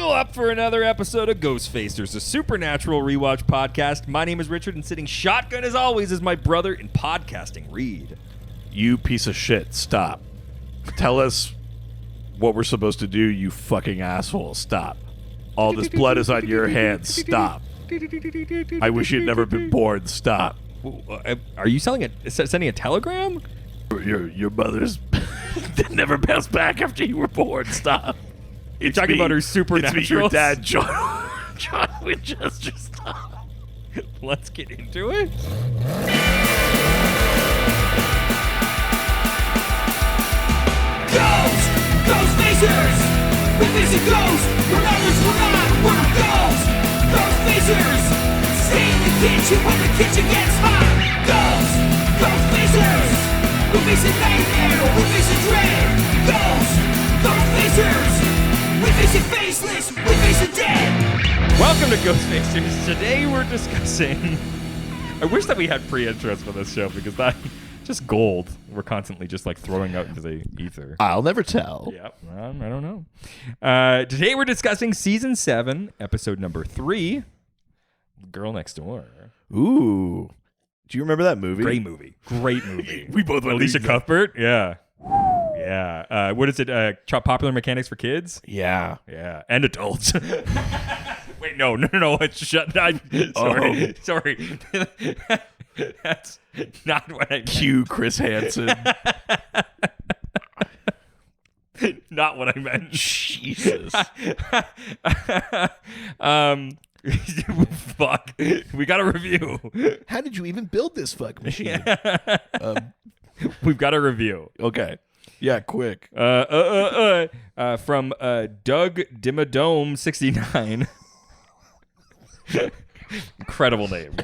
Buckle up for another episode of Ghostfacers, a supernatural rewatch podcast. My name is Richard, and sitting shotgun as always is my brother in podcasting, Reed. You piece of shit, stop. Tell us what we're supposed to do, you fucking asshole. Stop. All this blood is on your hands. Stop. I wish you'd never been born. Stop. Are you sending a telegram? Your mother's never passed back after you were born. Stop. You're talking about her supernatural. It's me, your dad, John Winchester. Stop. Let's get into it. Ghostfacers! We face a ghost, when others will not, we're ghosts! Ghostfacers! Stay in the kitchen when the kitchen gets hot! Ghostfacers! We face a nightmare, we face a dread! Ghostfacers! We face a faceless, we face a dead! Welcome to Ghostfacers. Today we're discussing... I wish that we had pre-intros for this show because that... Just gold. We're constantly just like throwing out into the ether. I'll never tell. Yep. I don't know. Today we're discussing season 7, episode number 3, Girl Next Door. Ooh. Do you remember that movie? Great movie. We both went Alicia Cuthbert. Yeah. Yeah. What is it? Popular Mechanics for Kids? Yeah. Yeah. And adults. Wait, no. Sorry. That's not what I meant. Cue Chris Hansen. Not what I meant. Jesus. Fuck. We got a review. How did you even build this fuck machine? We've got a review. Okay. Yeah, quick. From Doug Dimmadome 69. Incredible name.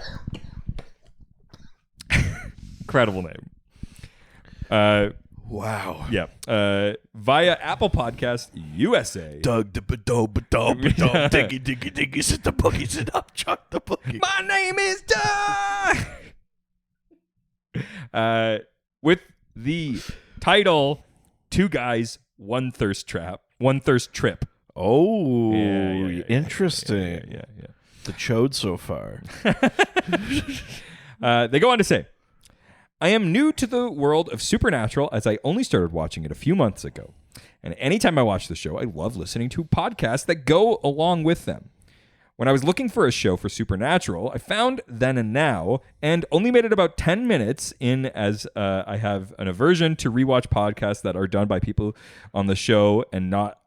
Incredible name. Wow. Yeah. Via Apple Podcast USA. Doug diggy diggy sit the boogie, sit up, chuck the boogie. My name is Doug. With the title Two Guys, One Thirst Trip. Oh, Yeah. interesting. Yeah. The chode so far. They go on to say, I am new to the world of Supernatural as I only started watching it a few months ago. And anytime I watch the show, I love listening to podcasts that go along with them. When I was looking for a show for Supernatural, I found Then and Now and only made it about 10 minutes in as I have an aversion to rewatch podcasts that are done by people on the show and not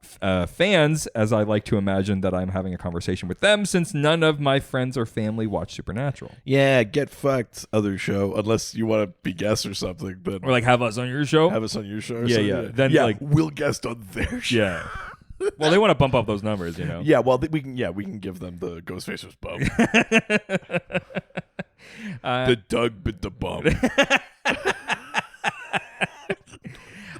fans, as I like to imagine that I'm having a conversation with them since none of my friends or family watch Supernatural. Yeah, get fucked, other show, unless you want to be guests or something. But Or like have us on your show? have us on your show or Yeah, something. yeah. Then, yeah, like- we'll guest on their show. Yeah. Well, they want to bump up those numbers, you know? Yeah, well, we can give them the Ghostfacers bump. The Doug bit the bump.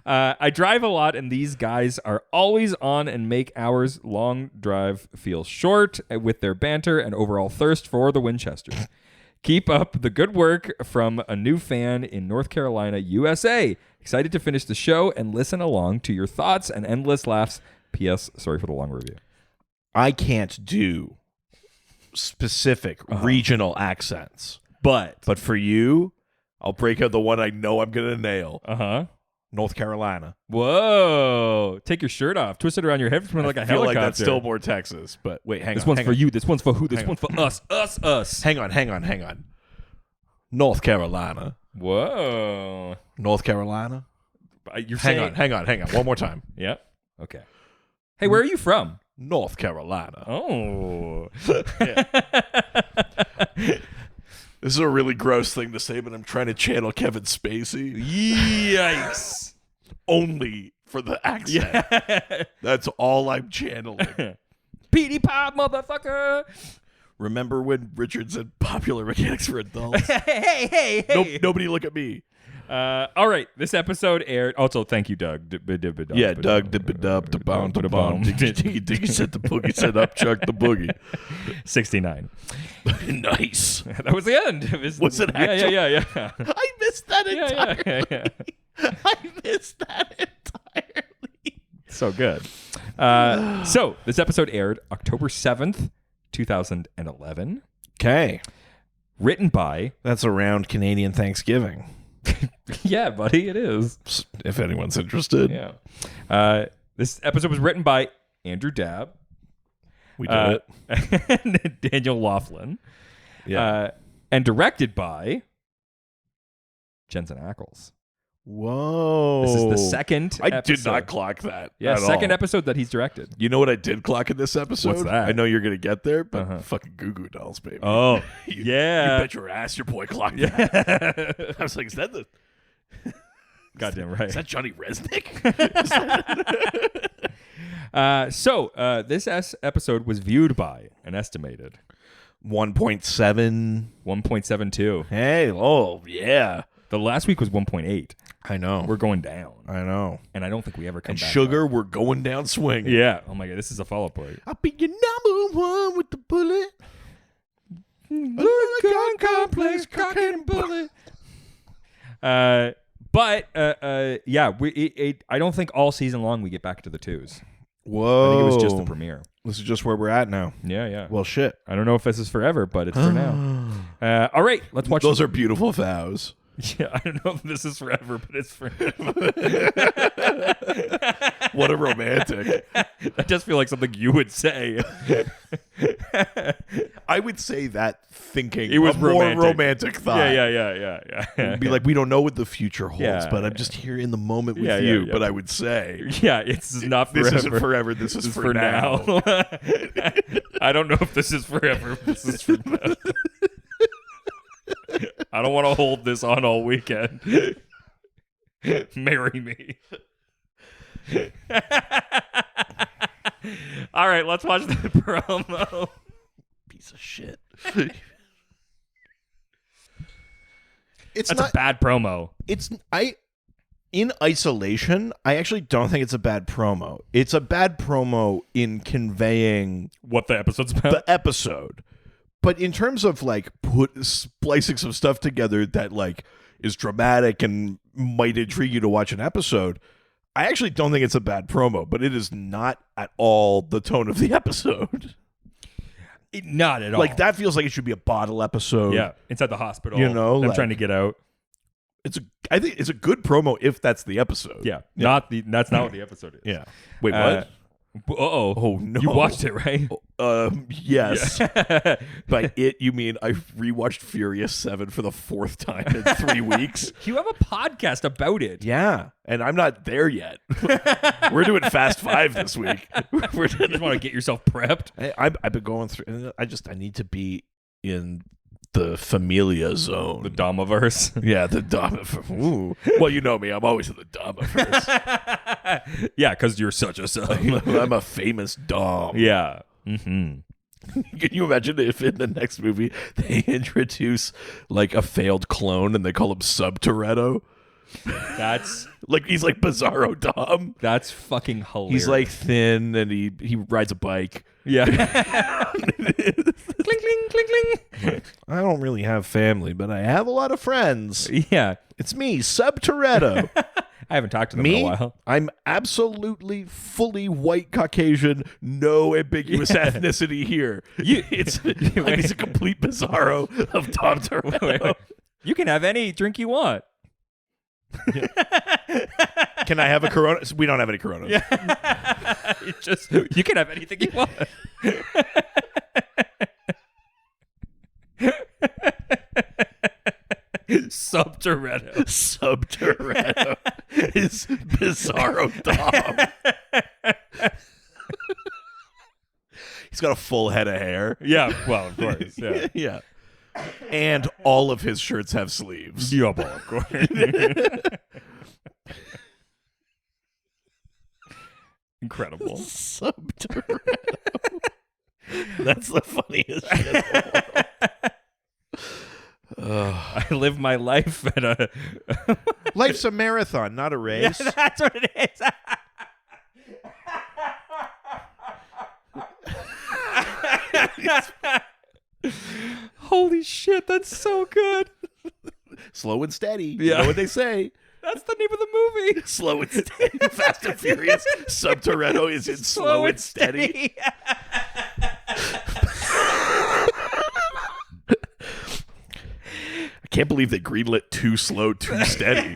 I drive a lot, and these guys are always on and make hours-long drive feel short with their banter and overall thirst for the Winchesters. Keep up the good work from a new fan in North Carolina, USA. Excited to finish the show and listen along to your thoughts and endless laughs. P.S. Sorry for the long review. I can't do specific regional accents. But For you, I'll break out the one I know I'm going to nail. North Carolina. Whoa. Take your shirt off. Twist it around your head from like a I feel helicopter. like that's still more Texas. But wait, hang on. This one's for you. This one's for who? This Hang one's for us. Us. Hang on. North Carolina. Whoa. North Carolina. You're saying... Hang on. One more time. Yep. Okay. Hey, where are you from? North Carolina. Oh. This is a really gross thing to say, but I'm trying to channel Kevin Spacey. Yikes. Only for the accent. Yeah. That's all I'm channeling. Petey Pop, motherfucker. Remember when Richard said popular mechanics for adults? Hey. Nope, nobody look at me. All right. This episode aired. Also, thank you, Doug. Yeah, Doug, dip-a-dub, diggy, set the boogie, set up, chuck the boogie. 69. Nice. That was the end. Was it actually? Yeah. I missed that entirely. Yeah. I missed that entirely. So good. So this episode aired October 7th, 2011. Okay. Written by... That's around Canadian Thanksgiving. Yeah, buddy, it is. If anyone's interested. Yeah. This episode was written by Andrew Dabb. We did it. And Daniel Laughlin. Yeah. And directed by Jensen Ackles. Whoa. This is the second I episode. did not clock that. Yeah, at second all. episode that he's directed. You know what I did clock in this episode? What's that? I know you're going to get there, but fucking Goo Goo Dolls, baby. Oh, You yeah. bet your ass your boy clocked that. I was like, is that Goddamn right. Is that Johnny Resnick? So this episode was viewed by an estimated 1.7. 1.72. Hey, oh, yeah. The last week was 1.8. I know. We're going down. I know. And I don't think we ever come And back. Sugar, we're going down swing. Yeah. Oh my God, this is a follow-up point. I'll be your number one with the bullet. Gun complex, cock and bullet. But yeah, I don't think all season long we get back to the twos. Whoa. I think it was just the premiere. This is just where we're at now. Yeah, yeah. Well, shit. I don't know if this is forever, but it's for now. All right, let's watch. Those are beautiful vows. Yeah, I don't know if this is forever, but it's for What a romantic. That does feel like something you would say. I would say that thinking It was a more romantic. romantic thought. Yeah. It'd be like, we don't know what the future holds, Yeah. but I'm just here in the moment with Yeah, you. yeah. But I would say, Yeah, it's not forever. this isn't forever. This is for now. I don't know if this is forever. This is for now. I don't want to hold this on all weekend. Marry me. All right, let's watch the promo. Piece of shit. That's a bad promo. In isolation, I actually don't think it's a bad promo. It's a bad promo in conveying What the episode's about? the episode. But in terms of like splicing some stuff together that like is dramatic and might intrigue you to watch an episode, I actually don't think it's a bad promo, but it is not at all the tone of the episode. Not at all. Like that feels like it should be a bottle episode. Yeah, inside the hospital. You know, them like- trying to get out. I think it's a good promo if that's the episode. Yeah, that's not what the episode is. Yeah. Wait, what? Uh-oh. Oh, no. You watched it, right? Yes. Yeah. By it, you mean I rewatched Furious 7 for the fourth time in 3 weeks? You have a podcast about it. Yeah. And I'm not there yet. We're doing Fast 5 this week. You just want to get yourself prepped. I've been going through, I need to be in the Familia zone. The Damaverse. Yeah, the Damaverse. Ooh. Well, you know me. I'm always in the Damaverse. Yeah, because you're such a sub. I'm a famous Dom. Yeah. Mm-hmm. Can you imagine if in the next movie they introduce like a failed clone and they call him Sub Toretto? That's Like he's like Bizarro Dom. fucking hilarious. He's like thin and he rides a bike. yeah. Cling, cling, cling, cling. I don't really have family, but I have a lot of friends. Yeah. It's me, Sub Toretto. I haven't talked to them in Me, a while. I'm absolutely fully white Caucasian, no ambiguous ethnicity here. He's a complete Bizarro of Tom Toretto. Wait. You can have any drink you want. Can I have a Corona? We don't have any Coronas. Yeah. You can have anything you want. Sub Toretto. Sub Toretto is Bizarro Dom. He's got a full head of hair. Yeah, well, of course. Yeah. Yeah. And all of his shirts have sleeves. Yeah, well, of course. Incredible. Sub Toretto. That's the funniest shit in the world. I live my life at a. Life's a marathon, not a race. Yeah, that's what it is. Holy shit, that's so good. Slow and steady. Yeah. You know what they say. That's the name of the movie. Slow and Steady. Fast and Furious. Subtoretto is in Slow and Steady. I can't believe they greenlit Too Slow, Too Steady.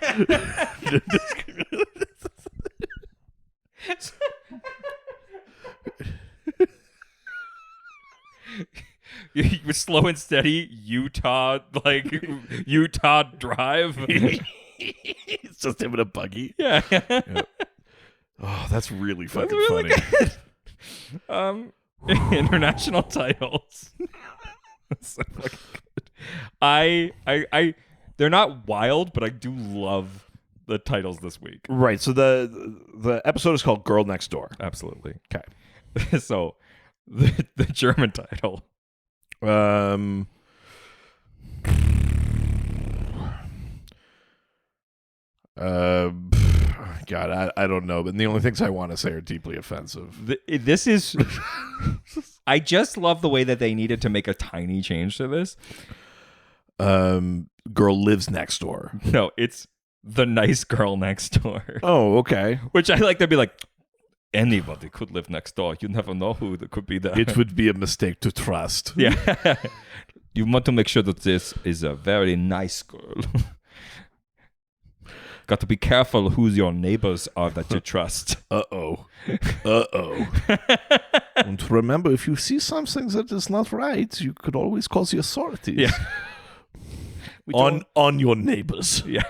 You Slow and Steady, Utah Drive. It's just him in a buggy. Yeah. Oh, that's really fucking really funny. Good. International titles. That's so fucking good. I they're not wild, but I do love the titles this week. Right. So the episode is called Girl Next Door. Absolutely. Okay. So the German title. God, I don't know, but the only things I want to say are deeply offensive. This is. I just love the way that they needed to make a tiny change to this. Girl lives next door. No, it's the nice girl next door. Oh, okay. Which I like to be like, anybody could live next door. You never know who could be there. It would be a mistake to trust. Yeah. You want to make sure that this is a very nice girl. Got to be careful who's your neighbors are that you trust. Uh-oh. And remember, if you see something that is not right, you could always call the authorities. Yeah. On your neighbors. Yeah.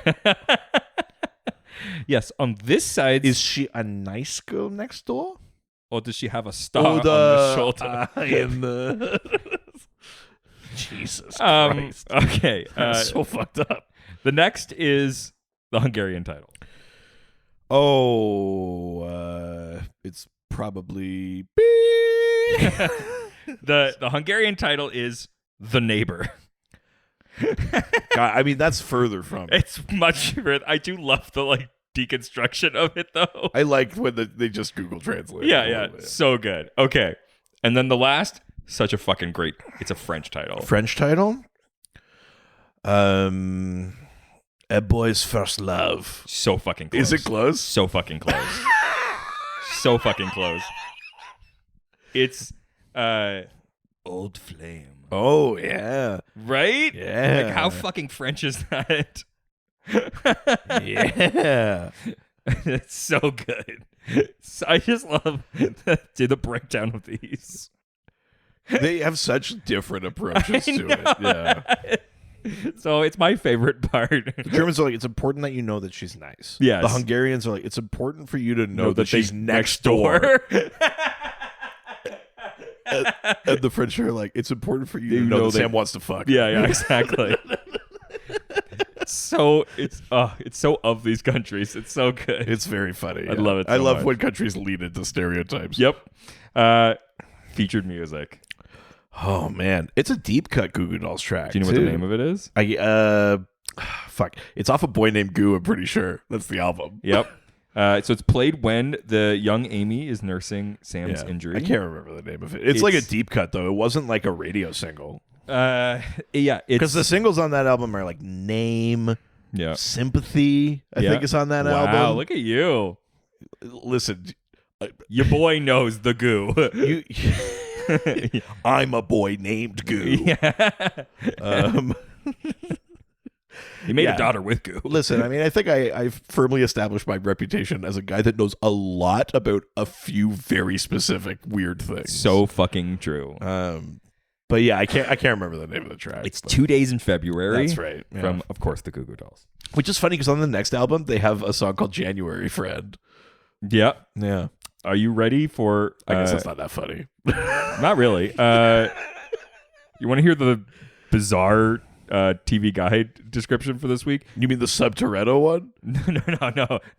Yes, on this side. Is she a nice girl next door? Or does she have a star on the shoulder? Jesus Christ. Okay. That's so fucked up. The next is the Hungarian title. Oh, it's probably... The Hungarian title is The Neighbor. God, I mean, that's further from it. It's much. I do love the deconstruction of it though. I like when they just Google Translate. Yeah, so good. Okay, and then the last, such a fucking great. It's a French title. French title. A Boy's First Love. So fucking close. Is it close? So fucking close. So fucking close. It's Old Flame. Oh yeah. Right? Yeah. Like how fucking French is that? Yeah. It's so good. So I just love the breakdown of these. They have such different approaches to it. Yeah. So it's my favorite part. The Germans are like, it's important that you know that she's nice. Yes. The Hungarians are like, it's important for you to know that she's next door. And the French are like, it's important for you to know that Sam wants to fuck. Yeah, exactly. It's so of these countries. It's so good. It's very funny. I love it so I love much. when countries lead into stereotypes. Yep. Featured music. Oh man, it's a deep cut Goo Goo Dolls track. Do you know what the name of it is? Fuck. It's off A Boy Named Goo, I'm pretty sure. That's the album. Yep. So it's played when the young Amy is nursing Sam's injury. I can't remember the name of it. It's like a deep cut though. It wasn't like a radio single. Yeah, Because the singles on that album are like Name, Sympathy, I think is on that album. Wow, look at you. Listen, your boy knows the goo. I'm a boy named Goo. Yeah. He made a daughter with goo. Listen, I mean, I think I've firmly established my reputation as a guy that knows a lot about a few very specific weird things. So fucking true. But yeah, I can't remember the name of the track. It's 2 days in February. That's right. Yeah. From, of course, the Goo Goo Dolls. Which is funny because on the next album, they have a song called January Friend. Yeah. Yeah. Are you ready for... I guess that's not that funny. Not really. You want to hear the bizarre TV guide description for this week? You mean the Subtoretto one? No.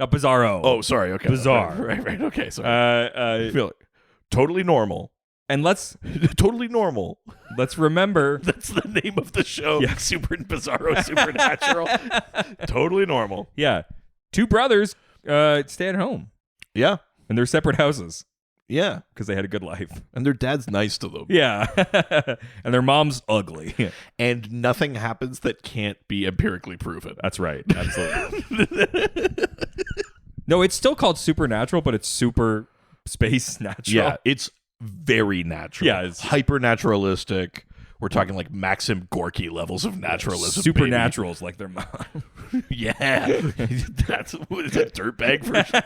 Not Bizarro. Oh, sorry. Okay. Bizarre. Right. Okay, sorry. I feel like totally normal. And let's totally normal. Let's remember that's the name of the show. Yeah. Super Bizarro Supernatural. Totally normal. Yeah. 2 brothers stay at home. Yeah. In their separate houses. Yeah. because they had a good life. And their dad's nice to them. Yeah. And their mom's ugly. And nothing happens that can't be empirically proven. That's right. Absolutely. No, it's still called Supernatural, but it's super space natural. Yeah, it's very natural. Yeah, it's hyper naturalistic. We're talking like Maxim Gorky levels of naturalism. Supernaturals like their mom. Baby. Yeah, that's what is a dirtbag version.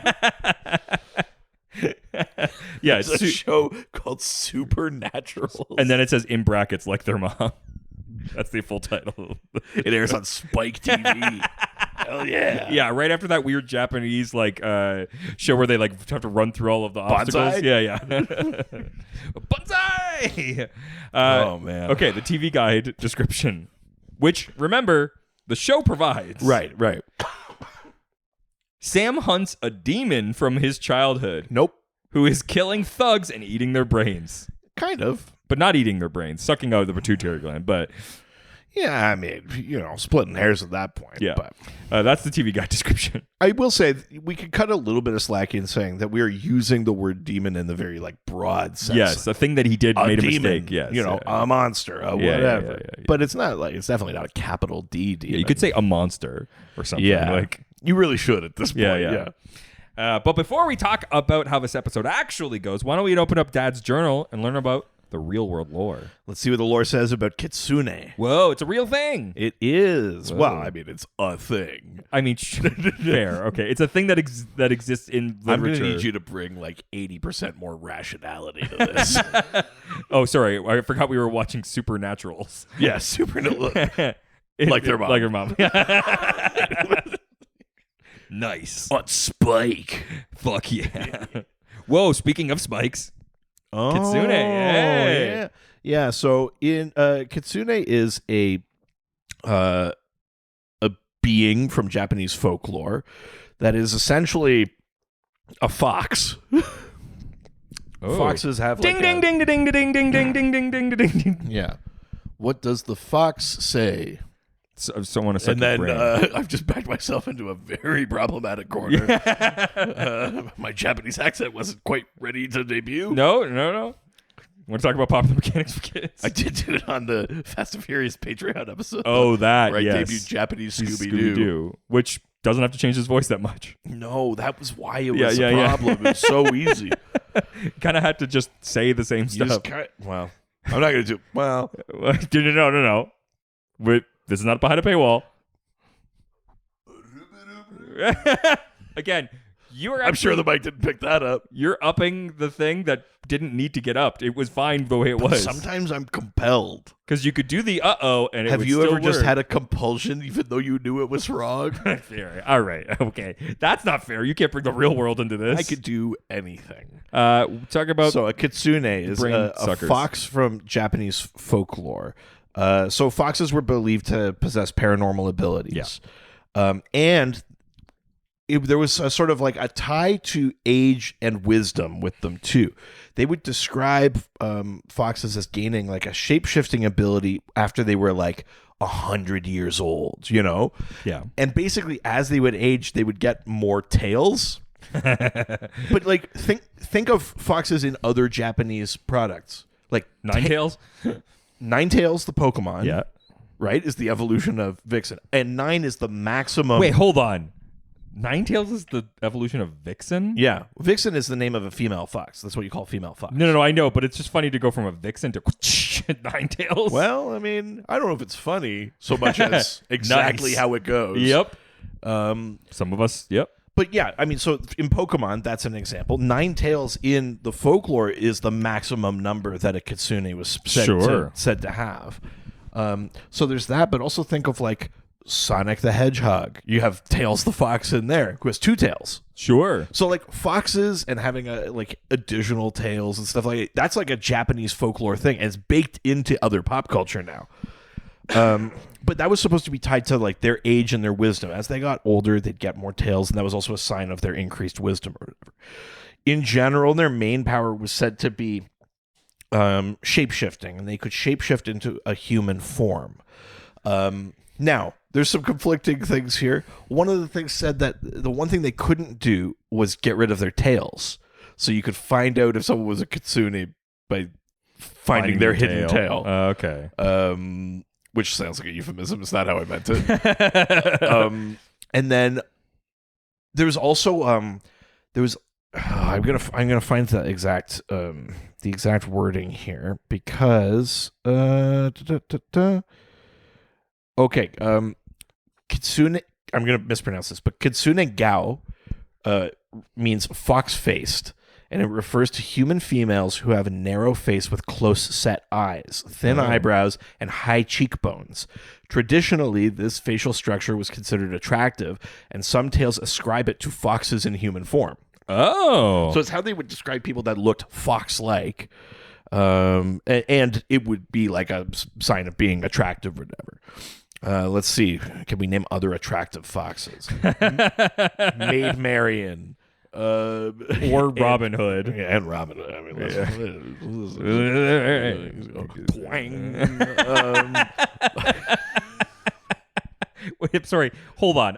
Yeah, It's a show called Supernatural, and then it says in brackets like their mom. That's the full title. it airs on Spike TV. Hell yeah! Yeah, right after that weird Japanese like show where they like have to run through all of the obstacles. Bonsai? Yeah. Bonsai. Oh man. Okay, the TV guide description, which remember the show provides. Right. Sam hunts a demon from his childhood Nope. who is killing thugs and eating their brains. Kind of. But not eating their brains, sucking out the pituitary gland. But Yeah, I mean, splitting hairs at that point. yeah, But that's the TV guide description. I will say we could cut a little bit of slack in saying that we are using the word demon in the very like broad sense. Yes, a thing that he did A made a demon, mistake. Yes, a monster, Yeah, whatever. yeah. But it's not like it's definitely not a capital D demon. Yeah, you could say a monster or something. Yeah, like you really should at this point. Yeah. But before we talk about how this episode actually goes, why don't we open up Dad's journal and learn about the real world lore? Let's see what the lore says about kitsune. Whoa, it's a real thing. It is. Whoa. Well, I mean, it's a thing. I mean, fair. Okay, it's a thing that exists in literature. I'm going to need you to bring like 80% more rationality to this. Oh, sorry, I forgot we were watching Supernaturals. Yeah, super. Like their mom. Like their mom. Nice. On Spike. Fuck yeah. Whoa, speaking of spikes. Oh, Kitsune, hey. yeah. So in kitsune is a being from Japanese folklore that is essentially a fox. Oh. Foxes have like Ding, ding, ding, ding, ding, ding, ding, ding, ding, ding, ding, ding. Yeah. What does the fox say? Someone a And then I've just backed myself into a very problematic corner. My Japanese accent wasn't quite ready to debut. No. Want to talk about Popular Mechanics for Kids? I did do it on the Fast and Furious Patreon episode. Oh, that, where yes. I gave you Japanese Scooby-Doo. Scooby-Doo, which doesn't have to change his voice that much. No, that was why it was a Yeah. problem. It was so easy. Kind of had to just say the same You stuff. well, I'm not going to do... Well... No. Wait, this is not behind a paywall. Again, I'm sure the mic didn't pick that up. You're upping the thing that didn't need to get upped. It was fine the way it was. Sometimes I'm compelled. Because you could do the uh-oh and it Have would you still ever just work. had a compulsion even though you knew it was wrong? Fair. All right. Okay. That's not fair. You can't bring the real world into this. I could do anything. Talk about... So a kitsune is brain a suckers. fox from Japanese folklore. So foxes were believed to possess paranormal abilities. And there was a sort of like a tie to age and wisdom with them too. They would describe foxes as gaining like a shape-shifting ability after they were like 100 years old, Yeah. And basically as they would age, they would get more tails. But like think of foxes in other Japanese products. Like Ninetales? Ninetales, the Pokemon. Yeah. Right? Is the evolution of Vixen. And 9 is the maximum. Wait, hold on. Ninetales is the evolution of Vixen? Yeah. Vixen is the name of a female fox. That's what you call female fox. No, I know, but it's just funny to go from a Vixen to Ninetales. Well, I mean, I don't know if it's funny so much as exactly Nice. how it goes. Yep. Some of us, yep. But yeah, I mean, so in Pokemon, that's an example. Ninetales in the folklore is the maximum number that a kitsune was said to have. So there's that, but also think of like Sonic the Hedgehog. You have Tails the Fox in there, who has 2 tails. Sure. So like foxes and having like additional tails and stuff like that's like a Japanese folklore thing, and it's baked into other pop culture now. But that was supposed to be tied to like their age and their wisdom. As they got older, they'd get more tails, and that was also a sign of their increased wisdom or whatever. In general, their main power was said to be shape-shifting, and they could shape-shift into a human form. Now, there's some conflicting things here. One of the things said that the one thing they couldn't do was get rid of their tails. So you could find out if someone was a kitsune by finding their hidden tail. Okay. Which sounds like a euphemism. It's not how I meant it. And then there was also I'm gonna find the exact wording here because okay, kitsune. I'm gonna mispronounce this, but kitsune gao means fox-faced, and it refers to human females who have a narrow face with close-set eyes, thin eyebrows, and high cheekbones. Traditionally, this facial structure was considered attractive, and some tales ascribe it to foxes in human form. Oh. So it's how they would describe people that looked fox-like, and it would be like a sign of being attractive or whatever. Let's see. Can we name other attractive foxes? Maid Marian. Or Robin Hood. And Robin Hood. I mean, Wait, sorry. Hold on.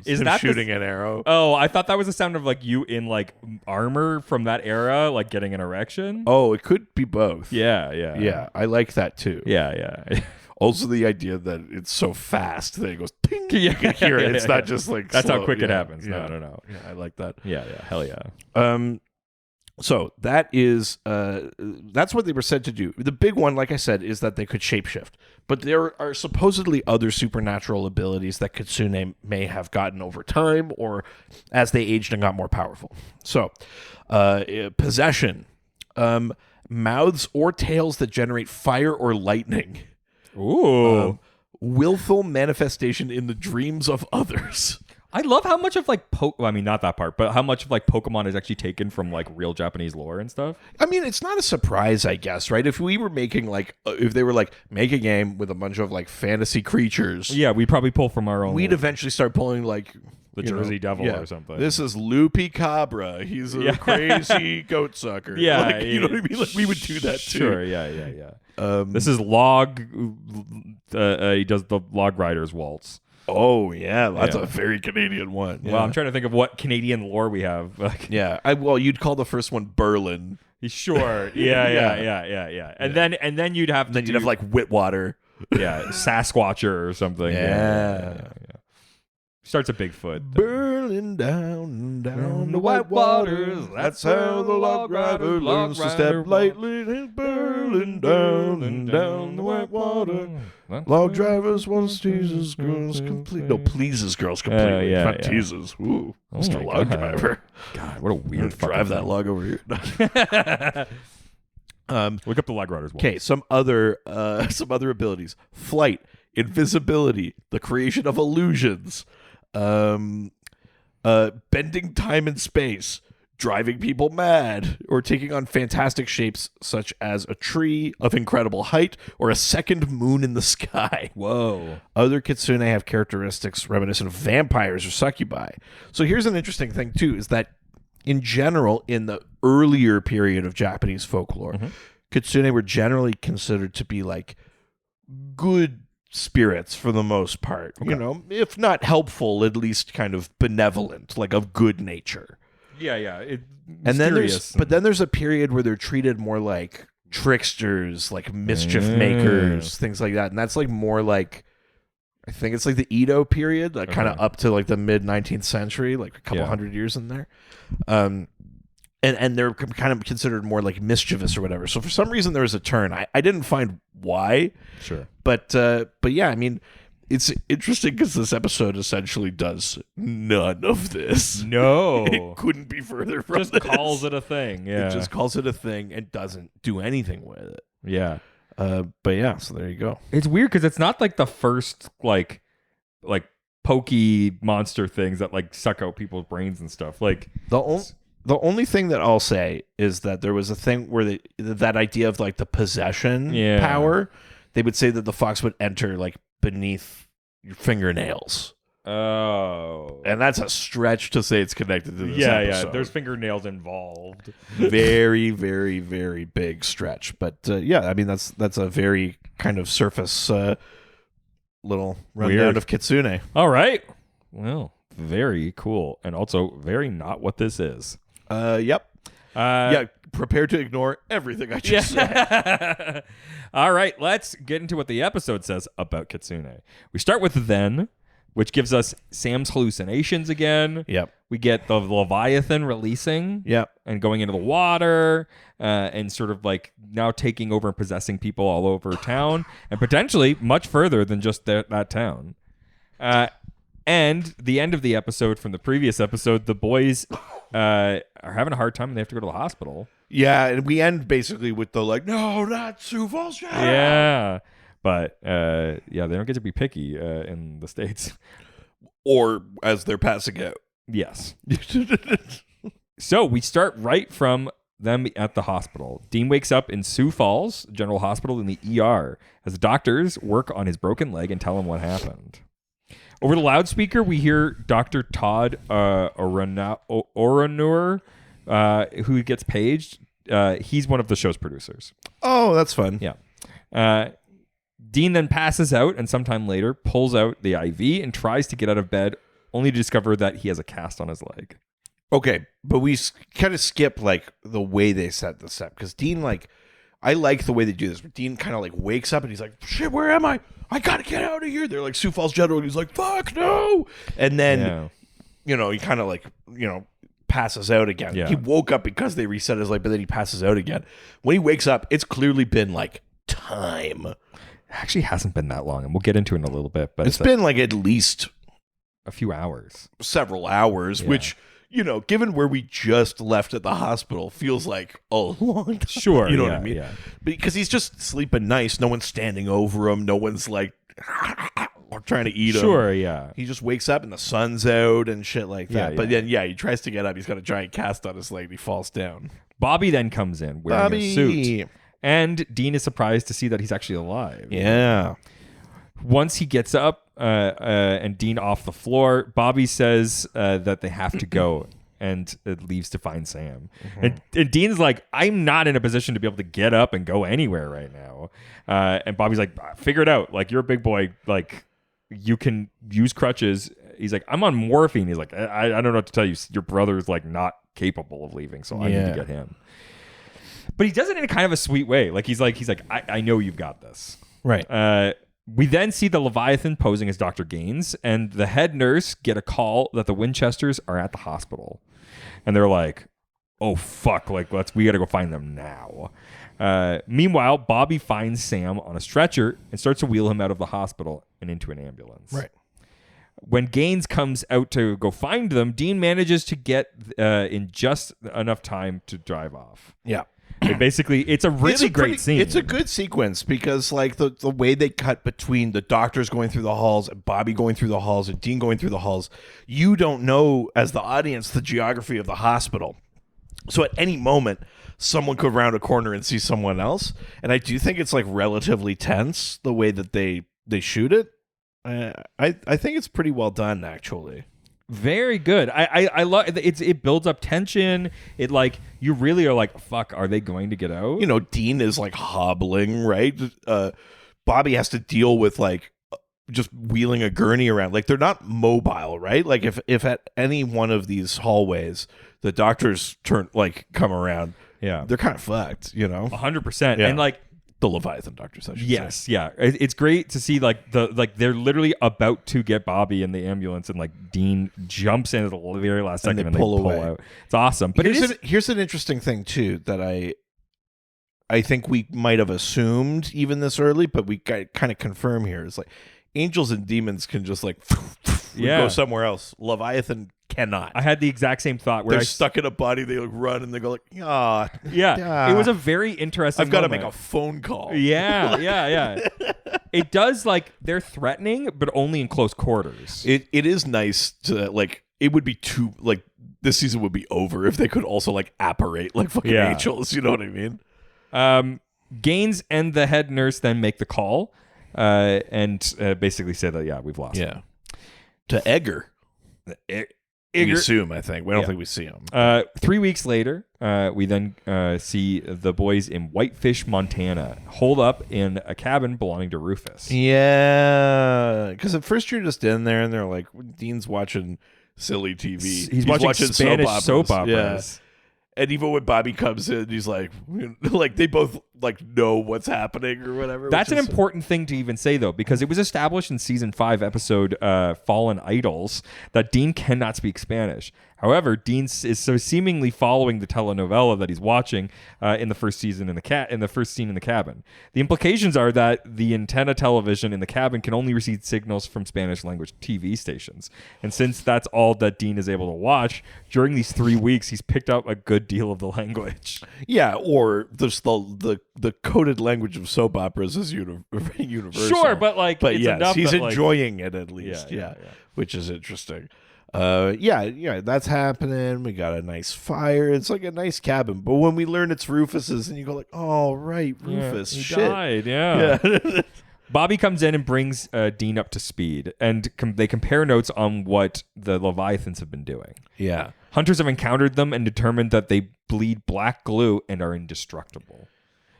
Is that shooting an arrow? Oh, I thought that was the sound of like you in like armor from that era, like getting an erection. Oh, it could be both. Yeah. I like that too. Yeah. Also, the idea that it's so fast that it goes ping. You can hear it. It's not just like that's slow. how quick it happens. Yeah. No. Yeah, I like that. Yeah. Hell yeah. So that is that's what they were said to do. The big one, like I said, is that they could shapeshift. But there are supposedly other supernatural abilities that kitsune may have gotten over time or as they aged and got more powerful. So, possession, mouths or tails that generate fire or lightning. Ooh. Willful manifestation in the dreams of others. I love how much of like I mean, not that part, but how much of like Pokemon is actually taken from like real Japanese lore and stuff. I mean, it's not a surprise, I guess, right? If we were making like, if they were like, make a game with a bunch of like fantasy creatures. Yeah, we'd probably pull from our own. We'd eventually start pulling like the Jersey Devil or something. This is Loopy Cabra. He's a crazy goat sucker. Yeah. Like, you know what I mean? Like, we would do that too. Sure, yeah. This is Log. He does the Log Riders waltz. Oh yeah, that's a very Canadian one. Yeah. Well, I'm trying to think of what Canadian lore we have. Yeah, well, you'd call the first one Berlin. Sure. Yeah. And then you'd have Then you'd have like Whitwater. Yeah, Sasquatcher or something. Yeah. Starts at Bigfoot. Burling down the white waters. That's how the log rider learns to step lightly. Burling down the white water. Log drivers once teases girls completely. No, pleases girls completely. Not teases. Ooh, Mr. Log Driver. God, what a weird drive that log over here. Look up the Log Riders. Okay, some other abilities: flight, invisibility, the creation of illusions. Bending time and space, driving people mad, or taking on fantastic shapes such as a tree of incredible height or a second moon in the sky. Whoa. Other kitsune have characteristics reminiscent of vampires or succubi. So here's an interesting thing too, is that in general, in the earlier period of Japanese folklore, kitsune were generally considered to be like good spirits for the most part, you know, if not helpful, at least kind of benevolent, like of good nature. Yeah. And then there's a period where they're treated more like tricksters, like mischief makers, things like that. And that's like more like, I think it's like the Edo period, like kind of up to like the mid 19th century, like a couple hundred years in there. And they're kind of considered more like mischievous or whatever. So for some reason there was a turn. I didn't find why. Sure. But yeah, I mean, it's interesting because this episode essentially does none of this. No. It couldn't be further from just this. calls it a thing. Yeah. It just calls it a thing and doesn't do anything with it. Yeah. But yeah, so there you go. It's weird because it's not like the first like pokey monster things that like suck out people's brains and stuff. Like the only thing that I'll say is that there was a thing where that idea of like the possession power, they would say that the fox would enter like beneath your fingernails. Oh. And that's a stretch to say it's connected to this episode. Yeah. There's fingernails involved. Very, very, very big stretch. But yeah, I mean, that's a very kind of surface little rundown of kitsune. All right. Well, very cool. And also very not what this is. Yep. Yeah, prepare to ignore everything I just said. All right, let's get into what the episode says about Kitsune. We start with then, which gives us Sam's hallucinations again. Yep. We get the Leviathan releasing. Yep. And going into the water and sort of like now taking over and possessing people all over town and potentially much further than just that town. And the end of the episode from the previous episode, the boys are having a hard time and they have to go to the hospital. Yeah, and we end basically with the like, no, not Sioux Falls. Yeah. But they don't get to be picky in the States. Or as they're passing out. Yes. So we start right from them at the hospital. Dean wakes up in Sioux Falls General Hospital in the ER as the doctors work on his broken leg and tell him what happened. Over the loudspeaker, we hear Dr. Todd Oranur, who gets paged. He's one of the show's producers. Oh, that's fun. Yeah. Dean then passes out and sometime later pulls out the IV and tries to get out of bed, only to discover that he has a cast on his leg. Okay, but we kind of skip like the way they set this up because Dean, like, I like the way they do this. But Dean kind of like wakes up and he's like, "Shit, where am I? I gotta get out of here." They're like Sioux Falls General, and he's like, "Fuck no!" And then, he kind of like, passes out again. Yeah. He woke up because they reset his leg, but then he passes out again. When he wakes up, it's clearly been like time. Actually hasn't been that long, and we'll get into it in a little bit. But it's been like at least a few hours, several hours, which, given where we just left at the hospital, feels like a long time. Sure, you know what I mean? Yeah. Because he's just sleeping nice. No one's standing over him. No one's like trying to eat him. Sure, yeah. He just wakes up and the sun's out and shit like that. Yeah, but then, he tries to get up. He's got a giant cast on his leg and he falls down. Bobby then comes in wearing a suit. And Dean is surprised to see that he's actually alive. Yeah. Once he gets up and Dean off the floor, Bobby says that they have to go and leaves to find Sam. Mm-hmm. And Dean's like, I'm not in a position to be able to get up and go anywhere right now. And Bobby's like, figure it out. Like, you're a big boy. Like, you can use crutches. He's like, I'm on morphine. He's like, I don't know what to tell you. Your brother's like not capable of leaving, so I need to get him. But he does it in a kind of a sweet way. Like, he's like, I know you've got this. Right. We then see the Leviathan posing as Dr. Gaines, and the head nurse get a call that the Winchesters are at the hospital. And they're like, oh, fuck, like, we got to go find them now. Meanwhile, Bobby finds Sam on a stretcher and starts to wheel him out of the hospital and into an ambulance. Right. When Gaines comes out to go find them, Dean manages to get in just enough time to drive off. Yeah. Basically, it's a really great scene. It's a good sequence because, like, the way they cut between the doctors going through the halls and Bobby going through the halls and Dean going through the halls, you don't know, as the audience, the geography of the hospital. So at any moment, someone could round a corner and see someone else. And I do think it's, like, relatively tense, the way that they shoot it. I think it's pretty well done, actually. Very good. I love it. It builds up tension. It, like, you really are like, fuck, are they going to get out? Dean is like hobbling, right? Bobby has to deal with like just wheeling a gurney around. Like, they're not mobile, right? Like, if at any one of these hallways the doctors come around, they're kind of fucked, 100%. Yeah. And like, the Leviathan doctors, I should say. Yeah. It's great to see they're literally about to get Bobby in the ambulance, and like Dean jumps in at the very last second and they pull out. It's awesome. But here's an interesting thing too that I think we might have assumed even this early, but we kind of confirm here is like angels and demons can just like go somewhere else. Leviathan cannot. I had the exact same thought where they're stuck in a body, they like run and they go like, yeah. It was a very interesting I've got to make a phone call. Yeah. It does, like, they're threatening, but only in close quarters. It is nice to, like, it would be too, like, this season would be over if they could also like apparate like fucking angels, you know what I mean? Gaines and the head nurse then make the call and basically say that we've lost him. To Edgar. We assume, I think. We don't think we see him. 3 weeks later, we then see the boys in Whitefish, Montana, holed up in a cabin belonging to Rufus. Yeah, because at first you're just in there and they're like, Dean's watching silly TV. He's watching Spanish soap operas. And even when Bobby comes in, he's like they both like know what's happening or whatever. That's an important thing to even say, though, because it was established in season 5 episode Fallen Idols that Dean cannot speak Spanish. However, Dean is so seemingly following the telenovela that he's watching in the first season in the first scene in the cabin. The implications are that the antenna television in the cabin can only receive signals from Spanish language TV stations. And since that's all that Dean is able to watch, during these 3 weeks, he's picked up a good deal of the language. Yeah, or just the coded language of soap operas is universal. Sure, but it's yes, enough he's that, enjoying it at least. Yeah, which is interesting. That's happening. We got a nice fire. It's like a nice cabin. But when we learn it's Rufus's, and you go like, oh right, Rufus, he shit. died. Yeah. Bobby comes in and brings Dean up to speed, and they compare notes on what the Leviathans have been doing. Yeah. Hunters have encountered them and determined that they bleed black glue and are indestructible.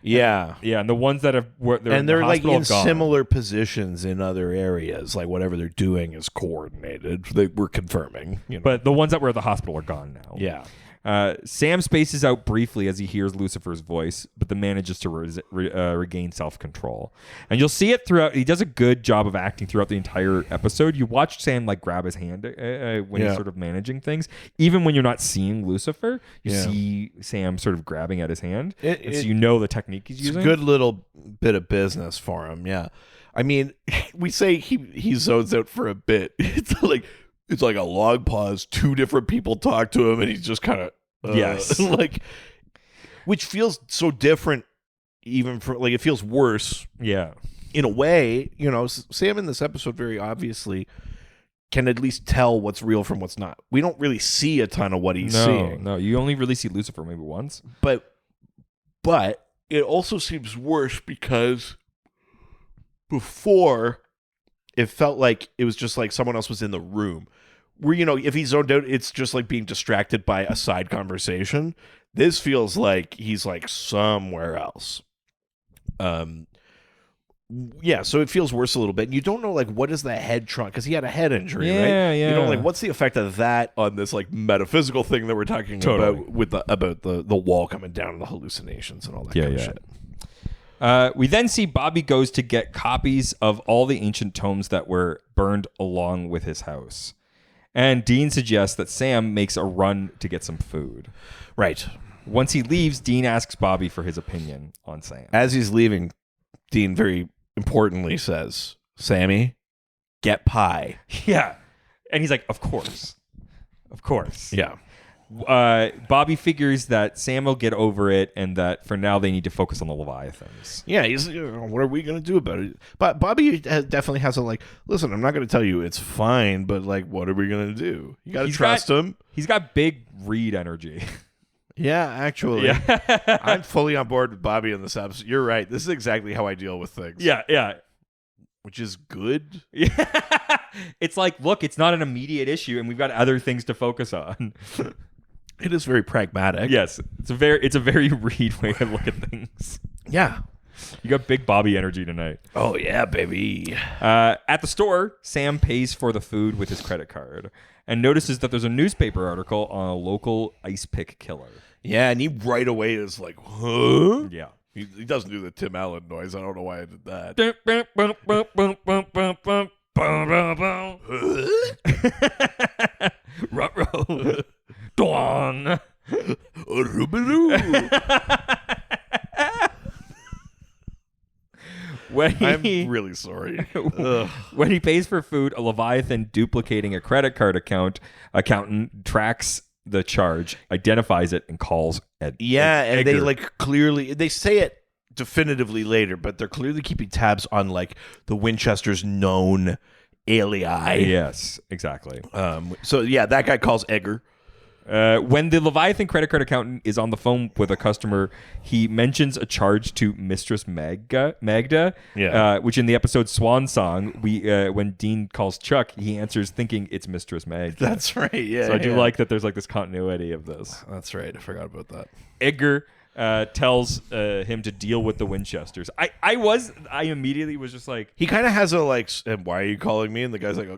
Yeah. And the ones that they're like in similar positions in other areas. Like whatever they're doing is coordinated. We're confirming. But the ones that were at the hospital are gone now. Yeah. Sam spaces out briefly as he hears Lucifer's voice, but then manages to regain self-control. And you'll see it throughout. He does a good job of acting throughout the entire episode. You watch Sam grab his hand when he's sort of managing things. Even when you're not seeing Lucifer, you see Sam sort of grabbing at his hand. So you know the technique he's using. It's a good little bit of business for him, yeah. I mean, we say he zones out for a bit. It's like a long pause. 2 different people talk to him, and he's just kind of which feels so different. Even for it feels worse. Yeah, in a way, Sam in this episode very obviously can at least tell what's real from what's not. We don't really see a ton of what he's seeing. No, you only really see Lucifer maybe once. But it also seems worse because before it felt like it was just like someone else was in the room. Where, if he's zoned out, it's just like being distracted by a side conversation. This feels like he's like somewhere else. So it feels worse a little bit. And you don't know what is the head trauma, because he had a head injury, right? Yeah. What's the effect of that on this metaphysical thing that we're talking about with about the wall coming down and the hallucinations and all that kind of shit. We then see Bobby goes to get copies of all the ancient tomes that were burned along with his house. And Dean suggests that Sam makes a run to get some food. Right. Once he leaves, Dean asks Bobby for his opinion on Sam. As he's leaving, Dean very importantly says, Sammy, get pie. Yeah. And he's like, of course. Of course. Yeah. Bobby figures that Sam will get over it, and that for now they need to focus on the Leviathans. Yeah, he's what are we going to do about it? But Bobby definitely has a listen, I'm not going to tell you it's fine, but what are we going to do? You got to trust him. He's got big Reed energy. Yeah, actually. Yeah. I'm fully on board with Bobby in this episode. You're right. This is exactly how I deal with things. Yeah. Which is good. Yeah. It's like, look, it's not an immediate issue, and we've got other things to focus on. It is very pragmatic. Yes, it's a very Reed way to look at things. Yeah. You got big Bobby energy tonight. Oh, yeah, baby. At the store, Sam pays for the food with his credit card and notices that there's a newspaper article on a local ice pick killer. Yeah, and he right away is like, huh? Yeah. He doesn't do the Tim Allen noise. I don't know why I did that. Ruh-roh. Dong. I'm really sorry. When he pays for food, a Leviathan duplicating a credit card accountant tracks the charge, identifies it, and calls Ed. Yeah, and Edgar. they clearly they say it definitively later, but they're clearly keeping tabs on the Winchester's known alii. Yes, exactly. So yeah, that guy calls Edgar. When the Leviathan credit card accountant is on the phone with a customer, he mentions a charge to Mistress Magda, which in the episode Swan Song, when Dean calls Chuck, he answers thinking it's Mistress Magda. That's right, yeah. So I do like that there's this continuity of this. That's right, I forgot about that. Edgar tells him to deal with the Winchesters. I immediately was just like... He kind of has a and why are you calling me? And the guy's like...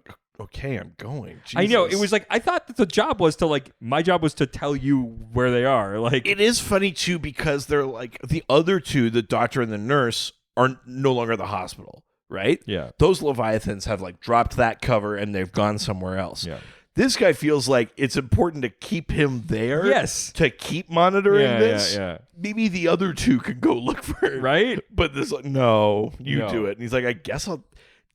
Okay, I'm going. I know. Jesus. It was like, I thought that the job was to like, my job was to tell you where they are. Like, It is funny too because they're like the other two, the doctor and the nurse, are no longer at the hospital, right? Yeah. Those Leviathans have like dropped that cover and they've gone somewhere else. Yeah. This guy feels like it's important to keep him there. Yes. To keep monitoring Yeah, this. yeah. Maybe the other two can go look for it. Right? But this, like, no, you No. do it. And he's like, I guess I'll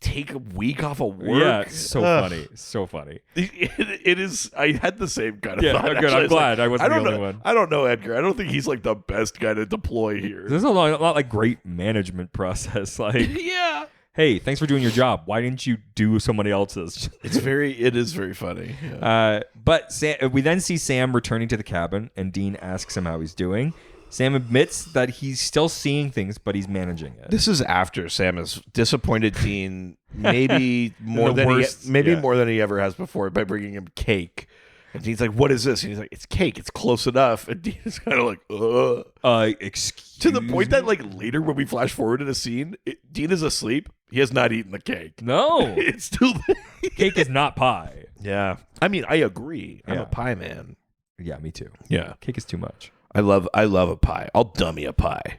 take a week off of work. Yeah. So funny. So funny. It is. I had the same kind of Yeah, thought. good. Actually, I'm was glad like, I wasn't I don't the only know, one. I don't know, Edgar. I don't think he's like the best guy to deploy here. There's a lot like great management process. Like, Yeah. hey, thanks for doing your job. Why didn't you do somebody else's? It is very funny. Yeah. But we then see Sam returning to the cabin, and Dean asks him how he's doing. Sam admits that he's still seeing things, but he's managing it. This is after Sam has disappointed Dean maybe more The than worst, he yeah. more than he ever has before by bringing him cake. And Dean's like, "What is this?" And he's like, "It's cake. It's close enough." And Dean is kind of like, "Ugh." Excuse To the point that me? like later when we flash forward in a scene, Dean is asleep. He has not eaten the cake. No. It's still there. Cake is not pie. Yeah. I mean, I agree. I'm Yeah. a pie man. Yeah, me too. Yeah. Cake is too much. I love a pie. I'll dummy a pie.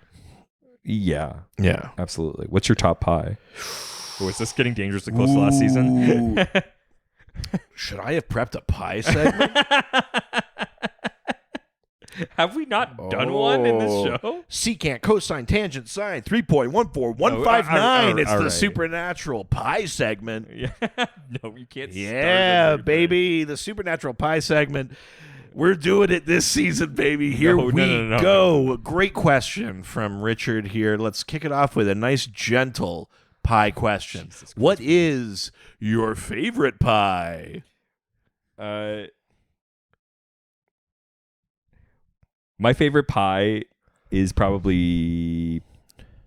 Yeah, Yeah. absolutely. What's your top pie? Oh, is this getting dangerously close to last season? Ooh. Should I have prepped a pie segment? Have we not done one in this show? Secant, cosine, tangent, sine, 3.14159. Oh, It's all the right. supernatural pie segment. Yeah. No, you can't. Yeah, start it, baby. The supernatural pie segment. We're doing it this season, baby. Here No, we no. go. Great question from Richard here. Let's kick it off with a nice, gentle pie question. What is your favorite pie? My favorite pie is probably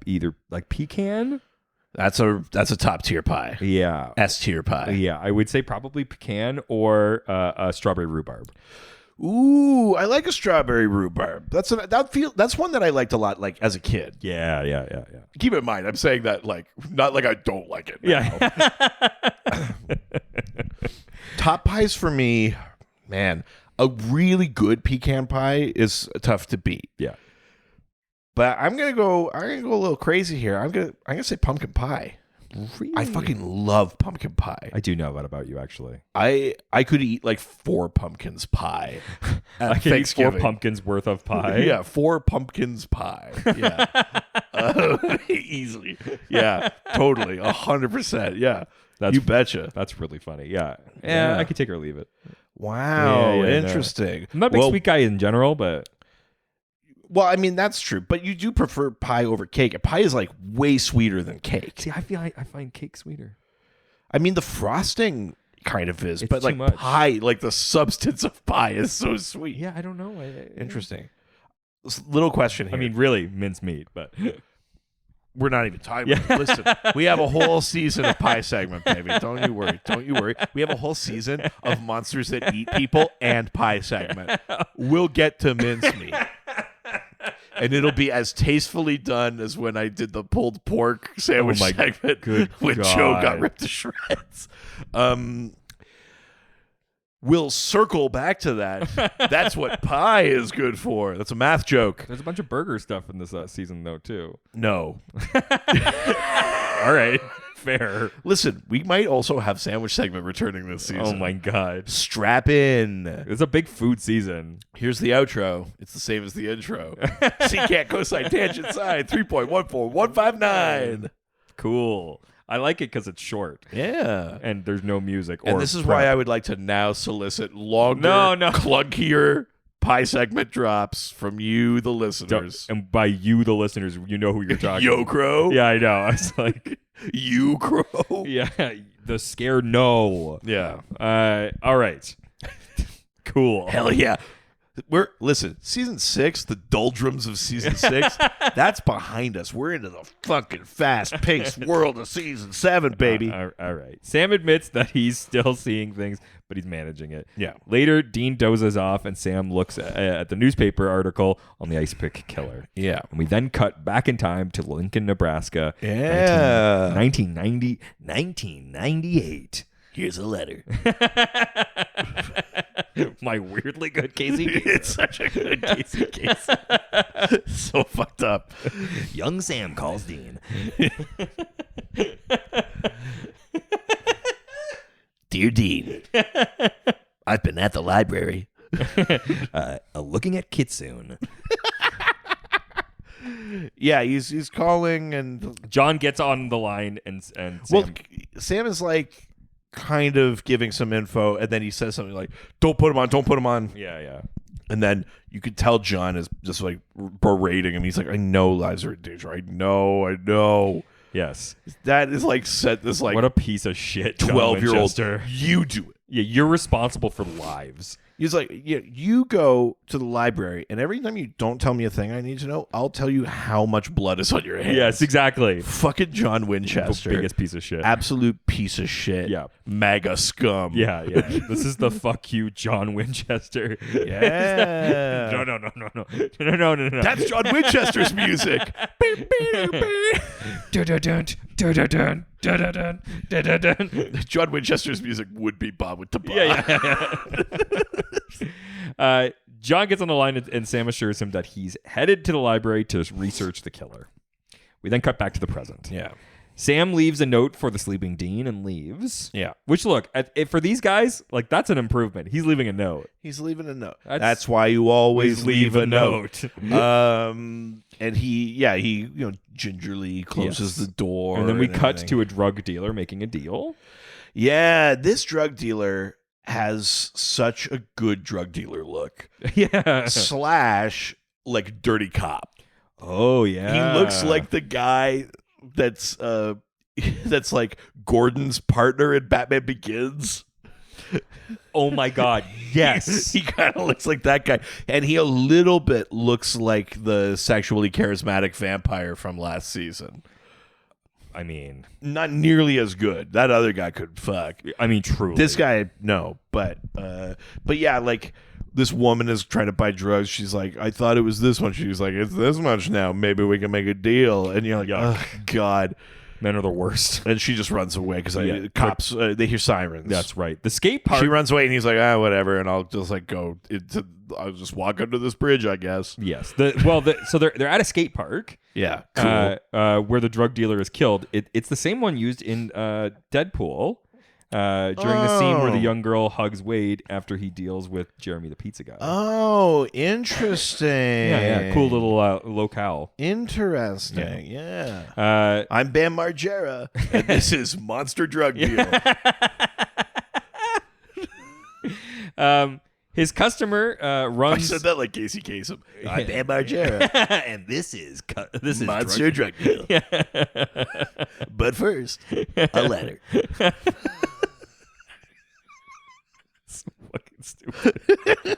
either like pecan. That's a top tier pie. Yeah. S tier pie. Yeah, I would say probably pecan or strawberry rhubarb. Ooh, I like a strawberry rhubarb. That's one that I liked a lot, like as a kid. Yeah. Keep in mind, I'm saying that like not like I don't like it. Yeah. Top pies for me, man. A really good pecan pie is tough to beat. Yeah. But I'm gonna go a little crazy here. I'm gonna say pumpkin pie. Really? I fucking love pumpkin pie. I do know that about you, actually. I could eat like 4 pumpkins pie at I can eat 4 Thanksgiving. pumpkins worth of pie. Yeah, 4 pumpkins pie. Yeah, easily. Yeah, totally, 100%. Yeah, you betcha. That's really funny. Yeah. Yeah. I could take or leave it. Wow, Yeah, no. interesting. I'm not a big sweet guy in general, but Well, I mean that's true, but you do prefer pie over cake. A pie is like way sweeter than cake. see, I feel like I find cake sweeter. I mean the frosting kind of is, It's but too like much. pie, like the substance of pie is so sweet. Yeah, I don't know. Interesting. Little question here. I mean, really, mincemeat, but we're not even talking Yeah. about it. Listen, we have a whole season of pie segment, baby. Don't you worry. Don't you worry. We have a whole season of monsters that eat people and pie segment. We'll get to mincemeat. And it'll be as tastefully done as when I did the pulled pork sandwich Oh my segment good when Joe got God. ripped to shreds. We'll circle back to that. That's what pie is good for. That's a math joke. there's a bunch of burger stuff in this season, though, too. No. All right. Fair. Listen, we might also have sandwich segment returning this season. Oh, my God. Strap in. It's a big food season. Here's the outro. It's the same as the intro. Secant, cosine, tangent, sine, 3.14159. Cool. I like it because it's short. Yeah. And there's no music. And or this is prep. why I would like to now solicit longer, No. clunkier pie segment drops from you, the Don't- listeners. And by you, the listeners, you know who you're talking Yo, Crow. Yeah, I know. I was like, You, Crow. yeah, the scared no. Yeah. All right. Cool. Hell yeah. Listen, season 6, the doldrums of season 6, that's behind us. We're into the fucking fast-paced world of season 7, baby. All right. Sam admits that he's still seeing things, but he's managing it. Yeah. Later, Dean dozes off, and Sam looks at the newspaper article on the ice pick killer. Yeah. And we then cut back in time to Lincoln, Nebraska. Yeah. 1998. Here's a letter. My weirdly good Casey Kasem. It's such a good Casey Kasem. So fucked up. Young Sam calls Dean. Dear Dean, I've been at the library. Looking at Kitsune. Yeah, he's calling, and John gets on the line, and Sam. well, Sam is like kind of giving some info, and then he says something like, "Don't put him on, don't put him on." Yeah. And then you could tell John is just like berating him. He's like, "I know lives are in danger. I know." Yes. That is like set this like What a piece of shit, John 12-year-old. Winchester. You do it. Yeah, you're responsible for lives. He's like, yeah, you go to the library, and every time you don't tell me a thing I need to know, I'll tell you how much blood is on your hands. Yes, exactly. Fucking John Winchester. The biggest piece of shit. Absolute piece of shit. Yeah. MAGA scum. Yeah. This is the fuck you, John Winchester. Yeah. No. That's John Winchester's music. John Winchester's music would be Bob with the Bob. Yeah. John gets on the line, and Sam assures him that he's headed to the library to research the killer. We then cut back to the present. Yeah. Sam leaves a note for the sleeping Dean and leaves. Yeah. Which, look, for these guys, like, that's an improvement. He's leaving a note. He's leaving a note. That's why you always leave a note. And he gingerly closes the door. And then we cut everything. to a drug dealer making a deal. Yeah, this drug dealer has such a good drug dealer look. Yeah. / like dirty cop. Oh, yeah. He looks like the guy that's like Gordon's partner in Batman Begins. Oh my God. Yes. He kind of looks like that guy. And he a little bit looks like the sexually charismatic vampire from last season. I mean, Not nearly as good. That other guy could fuck. I mean, truly. This guy, no. But yeah, like this woman is trying to buy drugs. She's like, I thought it was this one. She's like, it's this much now. Maybe we can make a deal. And you're like, oh, God. Men are the worst. And she just runs away because cops, they hear sirens. That's right. The skate park. She runs away and he's like, whatever. And I'll just like I'll just walk under this bridge, I guess. Yes. So they're at a skate park. Yeah. Cool. Where the drug dealer is killed. It's the same one used in Deadpool. During the scene where the young girl hugs Wade after he deals with Jeremy the pizza guy. Oh, interesting. Yeah. Cool little locale. Interesting. Yeah. I'm Bam Margera, and this is Monster Drug Deal. His customer runs. I said that like Casey Kasem. I'm Bam Margera, and this is Monster Drug Deal. But first, a letter. It's fucking stupid.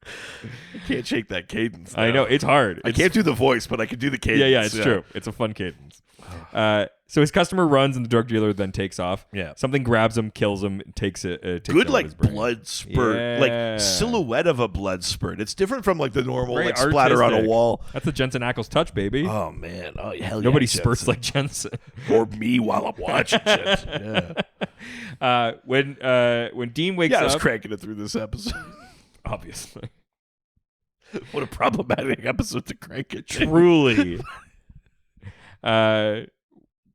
I can't shake that cadence. I know it's hard. I can't do the voice, but I can do the cadence. Yeah, it's true. It's a fun cadence. So his customer runs, and the drug dealer then takes off. Yeah. Something grabs him, kills him, takes it. Takes Good, out like his brain. blood spurt, Yeah. like silhouette of a blood spurt. It's different from like the normal Very like splatter on a artistic. wall. That's the Jensen Ackles touch, baby. Oh man, oh hell yeah! Nobody Jensen. spurts like Jensen. or me while I'm watching Jensen. Yeah, When Dean wakes I was up, cranking it through this episode. obviously, What a problematic episode to crank it. truly.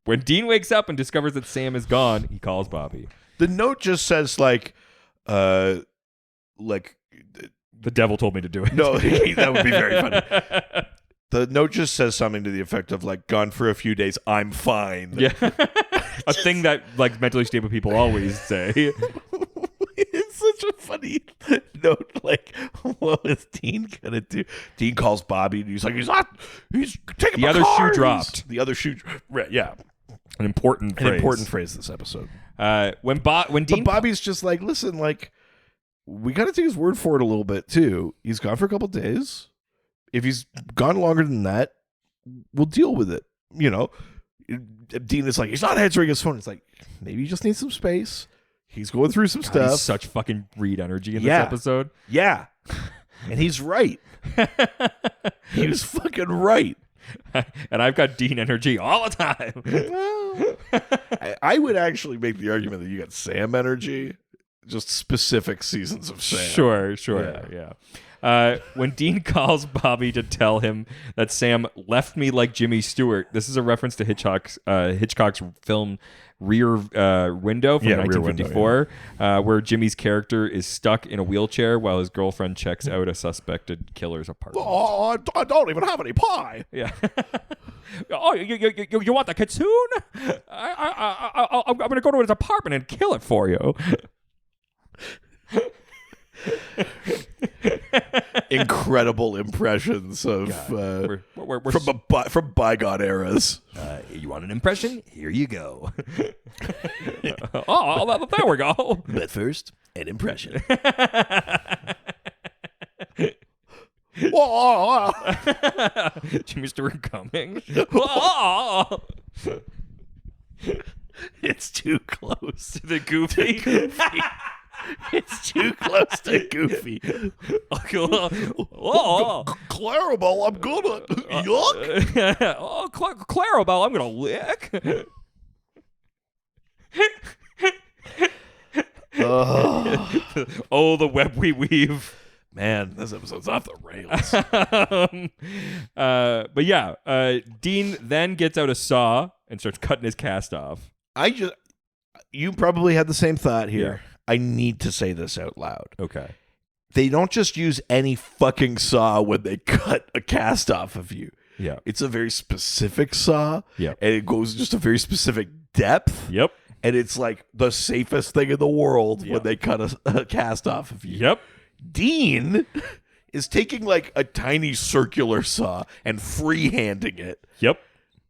When Dean wakes up and discovers that Sam is gone, he calls Bobby. The note just says like The devil told me to do it. no, that would be very funny. The note just says something to the effect of like, gone for a few days, I'm fine. Yeah. A thing that like mentally stable people always say. It's such a funny note. Like, what was Dean gonna do? Dean calls Bobby and he's like, he's taking The my other car. shoe dropped. The other shoe, right? Yeah, An important phrase this episode. When Dean But Bobby's just like, listen, like, we gotta take his word for it a little bit too. He's gone for a couple days. If he's gone longer than that, we'll deal with it. You know, Dean is like, he's not answering his phone. It's like, maybe he just needs some space. He's going through some stuff. He's such fucking Reed energy in this episode. Yeah. And he's right. He was fucking right. And I've got Dean energy all the time. Well, I would actually make the argument that you got Sam energy, just specific seasons of Sam. Sure, yeah. When Dean calls Bobby to tell him that Sam left me like Jimmy Stewart, this is a reference to Hitchcock's film Rear Window from 1954, where Jimmy's character is stuck in a wheelchair while his girlfriend checks out a suspected killer's apartment. Oh, I don't even have any pie. Yeah. Oh, you want the kitsune? I'm going to go to his apartment and kill it for you. Incredible impressions of we're from bygone eras. You want an impression? Here you go. Oh, there we go. But first, an impression. Jimmy Stewart coming. It's too close To the Goofy. It's too close to Goofy. Clarabelle, I'm gonna yuck. Oh, Clarabelle, I'm gonna lick. Oh, the web we weave. Man, this episode's off the rails. But yeah, Dean then gets out a saw and starts cutting his cast off. You probably had the same thought here. Yeah. I need to say this out loud. Okay. They don't just use any fucking saw when they cut a cast off of you. Yeah. It's a very specific saw. Yep. And it goes just a very specific depth. Yep. And it's like the safest thing in the world when they cut a cast off of you. Yep. Dean is taking like a tiny circular saw and freehanding it. Yep.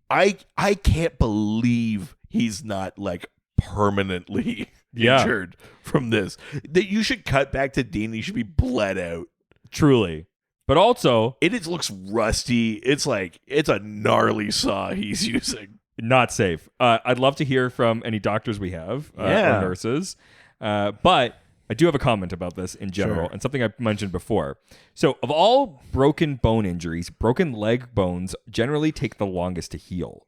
I can't believe he's not like permanently injured from this. That you should cut back to Dean. He should be bled out. Truly. But also, It looks rusty. It's like it's a gnarly saw he's using. not safe. I'd love to hear from any doctors we have or nurses. But I do have a comment about this in general and something I mentioned before. So of all broken bone injuries, broken leg bones generally take the longest to heal.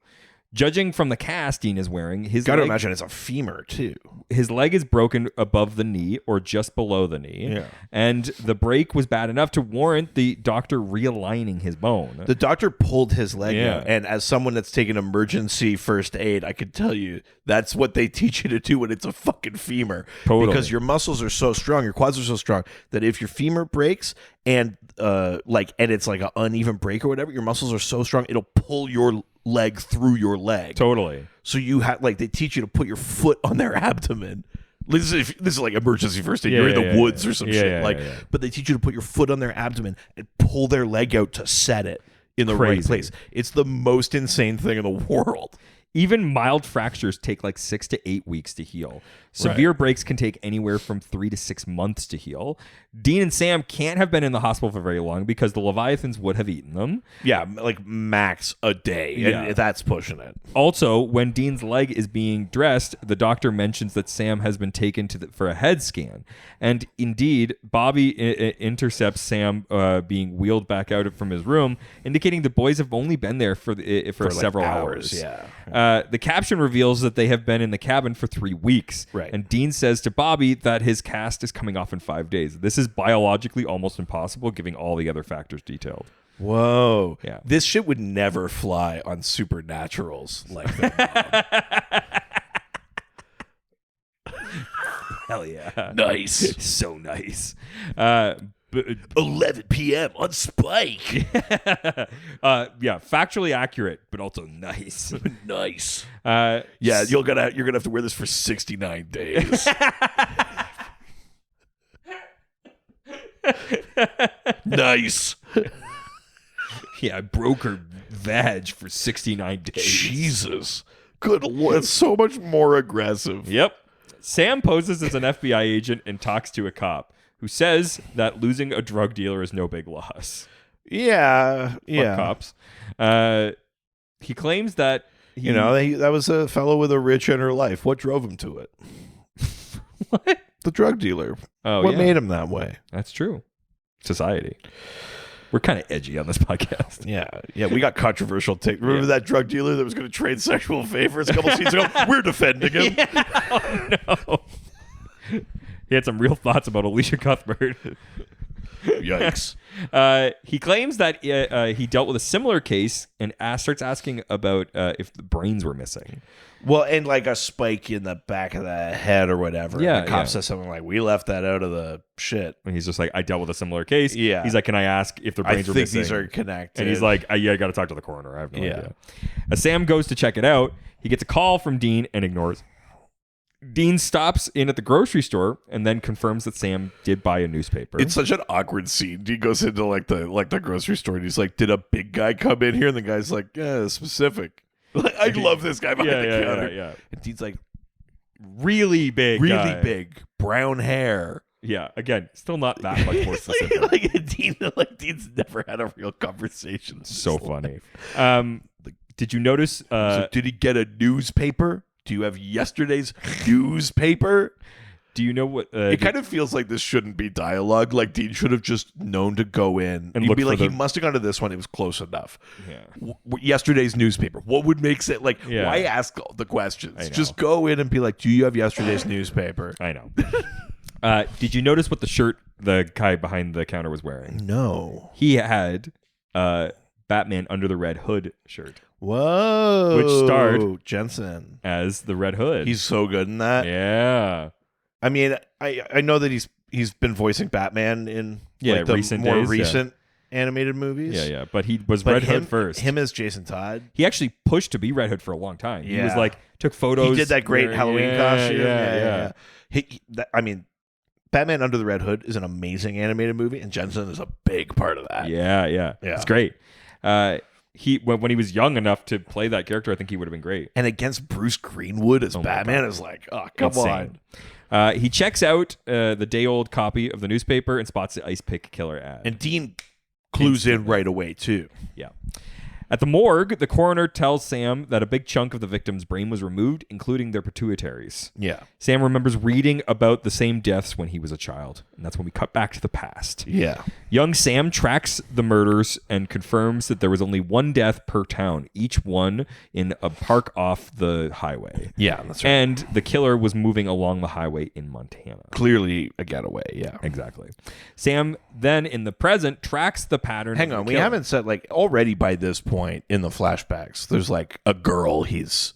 Judging from the cast Dean is wearing, Gotta imagine it's a femur too. His leg is broken above the knee or just below the knee. Yeah. And the break was bad enough to warrant the doctor realigning his bone. The doctor pulled his leg Yeah. out, and as someone that's taken emergency first aid, I could tell you that's what they teach you to do when it's a fucking femur. Totally. Because your muscles are so strong, your quads are so strong that if your femur breaks and it's like an uneven break or whatever, your muscles are so strong it'll pull your leg through your leg. Totally. So you have they teach you to put your foot on their abdomen. This is like emergency first aid. You're in the woods or some shit. But they teach you to put your foot on their abdomen and pull their leg out to set it in the right place. It's the most insane thing in the world. Even mild fractures take like 6 to 8 weeks to heal. Severe breaks can take anywhere from 3 to 6 months to heal. Dean and Sam can't have been in the hospital for very long because the Leviathans would have eaten them. Yeah, like max a day. Yeah. And that's pushing it. Also, when Dean's leg is being dressed, the doctor mentions that Sam has been taken for a head scan. And indeed, Bobby intercepts Sam being wheeled back out from his room, indicating the boys have only been there for several hours. Yeah. The caption reveals that they have been in the cabin for 3 weeks. Right. And Dean says to Bobby that his cast is coming off in 5 days. This is biologically almost impossible, given all the other factors detailed. Whoa. Yeah. This shit would never fly on Supernaturals like that. Hell yeah. Nice. So nice. 11 p.m. on Spike. Yeah, factually accurate, but also nice. Nice. Yeah, you're gonna have to wear this for 69 days. Nice. Yeah, I broke her vag for 69 days. Jesus. Good Lord. It's so much more aggressive. Yep. Sam poses as an FBI agent and talks to a cop who says that losing a drug dealer is no big loss. Yeah. Fuck cops. He claims that that was a fellow with a rich inner life. What drove him to it? What? The drug dealer. Oh, what yeah. made him that way? That's true. Society. We're kind of edgy on this podcast. Yeah, we got controversial take. Remember that drug dealer that was going to trade sexual favors a couple seasons ago? We're defending him. Oh, no. He had some real thoughts about Alicia Cuthbert. Yikes. He claims that he dealt with a similar case and starts asking about if the brains were missing. Well, and like a spike in the back of the head or whatever. Yeah, And the cop yeah. says something like, we left that out of the shit. And he's just like, I dealt with a similar case. Yeah. He's like, can I ask if the I brains were think missing? these are connected. And he's like, yeah, I got to talk to the coroner. I have no Yeah. idea. As Sam goes to check it out, he gets a call from Dean and ignores. Dean stops in at the grocery store and then confirms that Sam did buy a newspaper. It's such an awkward scene. He goes into like the grocery store and he's like, did a big guy come in here? And the guy's like, yeah, specific. Like, I love this guy behind the counter. yeah. And Dean's like, Really big really guy. big, brown hair. Yeah, again, still not that much more specific. Dean's never had a real conversation. So funny. Did you notice? Did he get a newspaper? Do you have yesterday's newspaper? Do you know what? It kind of feels like this shouldn't be dialogue. Like Dean should have just known to go in And You'd look be for like, he the- must have gone to this one. It was close enough. Yeah. Yesterday's newspaper. What would make it like? Yeah. Why ask all the questions? I know. Just go in and be like, do you have yesterday's newspaper? I know. Did you notice what the shirt the guy behind the counter was wearing? No. He had Batman Under the Red Hood shirt Whoa. Which starred- Jensen. as the Red Hood. He's so good in that. yeah. I mean, I know that he's been voicing Batman in Yeah, like the recent more days, yeah. recent animated movies. Yeah. But he was But Red him, Hood first. Him as Jason Todd. He actually pushed to be Red Hood for a long time. He was Yeah. like, took photos. He did that great wearing- Halloween costume. Yeah. I mean, Batman Under the Red Hood is an amazing animated movie, and Jensen is a big part of that. Yeah. Yeah. It's great. When he was young enough to play that character, I think he would have been great. And against Bruce Greenwood as my Batman is like, oh, come Insane. on. He checks out the day-old copy of the newspaper and spots the Ice Pick Killer ad. And Dean clues in right away, too. yeah. At the morgue, the coroner tells Sam that a big chunk of the victim's brain was removed, including their pituitaries. Yeah. Sam remembers reading about the same deaths when he was a child, and that's when we cut back to the past. Yeah. Young Sam tracks the murders and confirms that there was only one death per town, each one in a park off the highway. Yeah, that's right. And the killer was moving along the highway in Montana. Clearly a getaway, yeah. Exactly. Sam then, in the present, tracks the pattern. Hang of the on, we killing. haven't said, like, already by this point in the flashbacks, there's like a girl he's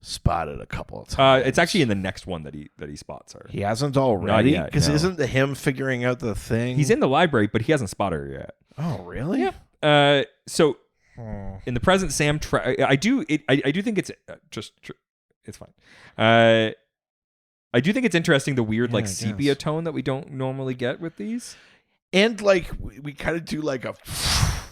spotted a couple of times. It's actually in the next one that he spots her. He hasn't already? yet, Because no. isn't him figuring out the thing? He's in the library, but he hasn't spotted her yet. Oh, really? So in the present, Sam. I do think it's it's fine. I do think it's interesting the weird Yeah, I sepia guess. tone that we don't normally get with these. And like we kind of do like a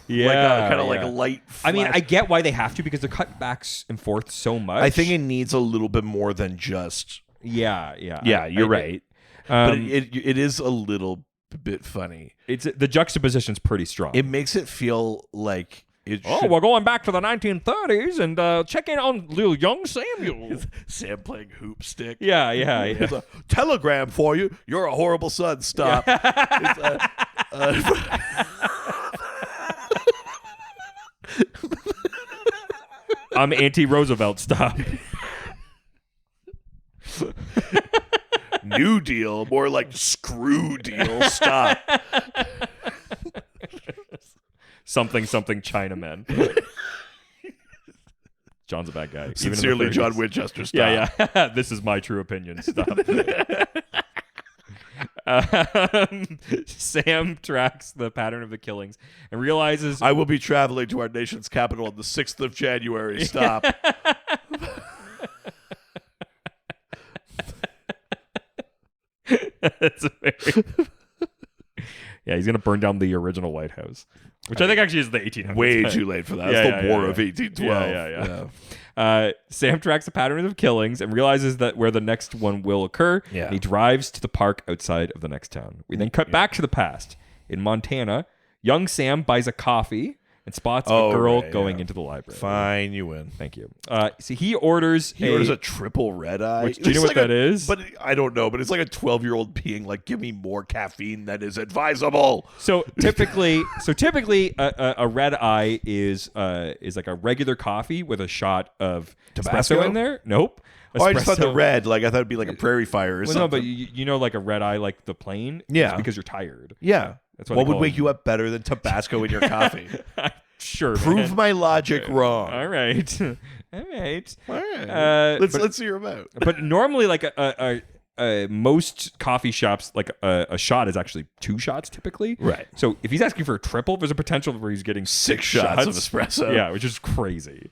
Yeah, kind of like yeah. a light. I mean, flash. I get why they have to because they're cut back and forth so much. I think it needs a little bit more than just. Yeah. Yeah, you're right. But it is a little bit funny. It's the juxtaposition's pretty strong. It makes it feel like it. Oh, should- we're going back to the 1930s and checking on little young Samuel. Sam playing hoop stick. Yeah. It's a telegram for you. You're a horrible son. Stop. I'm anti-Roosevelt. Stop. New Deal, more like screw deal. Stop. Something Chinamen. John's a bad guy. Even in the Sincerely, 30s. John Winchester. Stop. Yeah. This is my true opinion. Stop. Sam tracks the pattern of the killings and realizes I will be traveling to our nation's capital on the 6th of January. Stop. That's very... Yeah, he's gonna burn down the original White House, which I think actually is the 1800s. Way too late for that. Yeah, It's the yeah, War yeah, of yeah. 1812. Yeah. Sam tracks the pattern of killings and realizes that where the next one will occur. Yeah. And he drives to the park outside of the next town. We then cut back to the past. In Montana, young Sam buys a coffee and spots Oh, a girl right, going yeah. into the library. Fine, you win. Thank you. See, he orders He orders a triple red eye. Which, do you know what that is? But I don't know. But it's like a 12-year-old being like, "Give me more caffeine than is advisable." So typically, a red eye is like a regular coffee with a shot of Tabasco espresso in there. Nope. Oh, I just thought the Espresso- red. Like I thought it'd be like a prairie fire or Well, something. no, but you know, like a red eye, like the plane. Yeah. It's because you're tired. yeah. That's What they would call wake it. you up better than Tabasco in your coffee? Sure. Prove man. my logic wrong. All right. All right. All right. But- Let's hear about. But normally, like most coffee shops, like a shot is actually 2 shots typically. Right. So if he's asking for a triple, there's a potential where he's getting 6 shots of espresso. Yeah, which is crazy.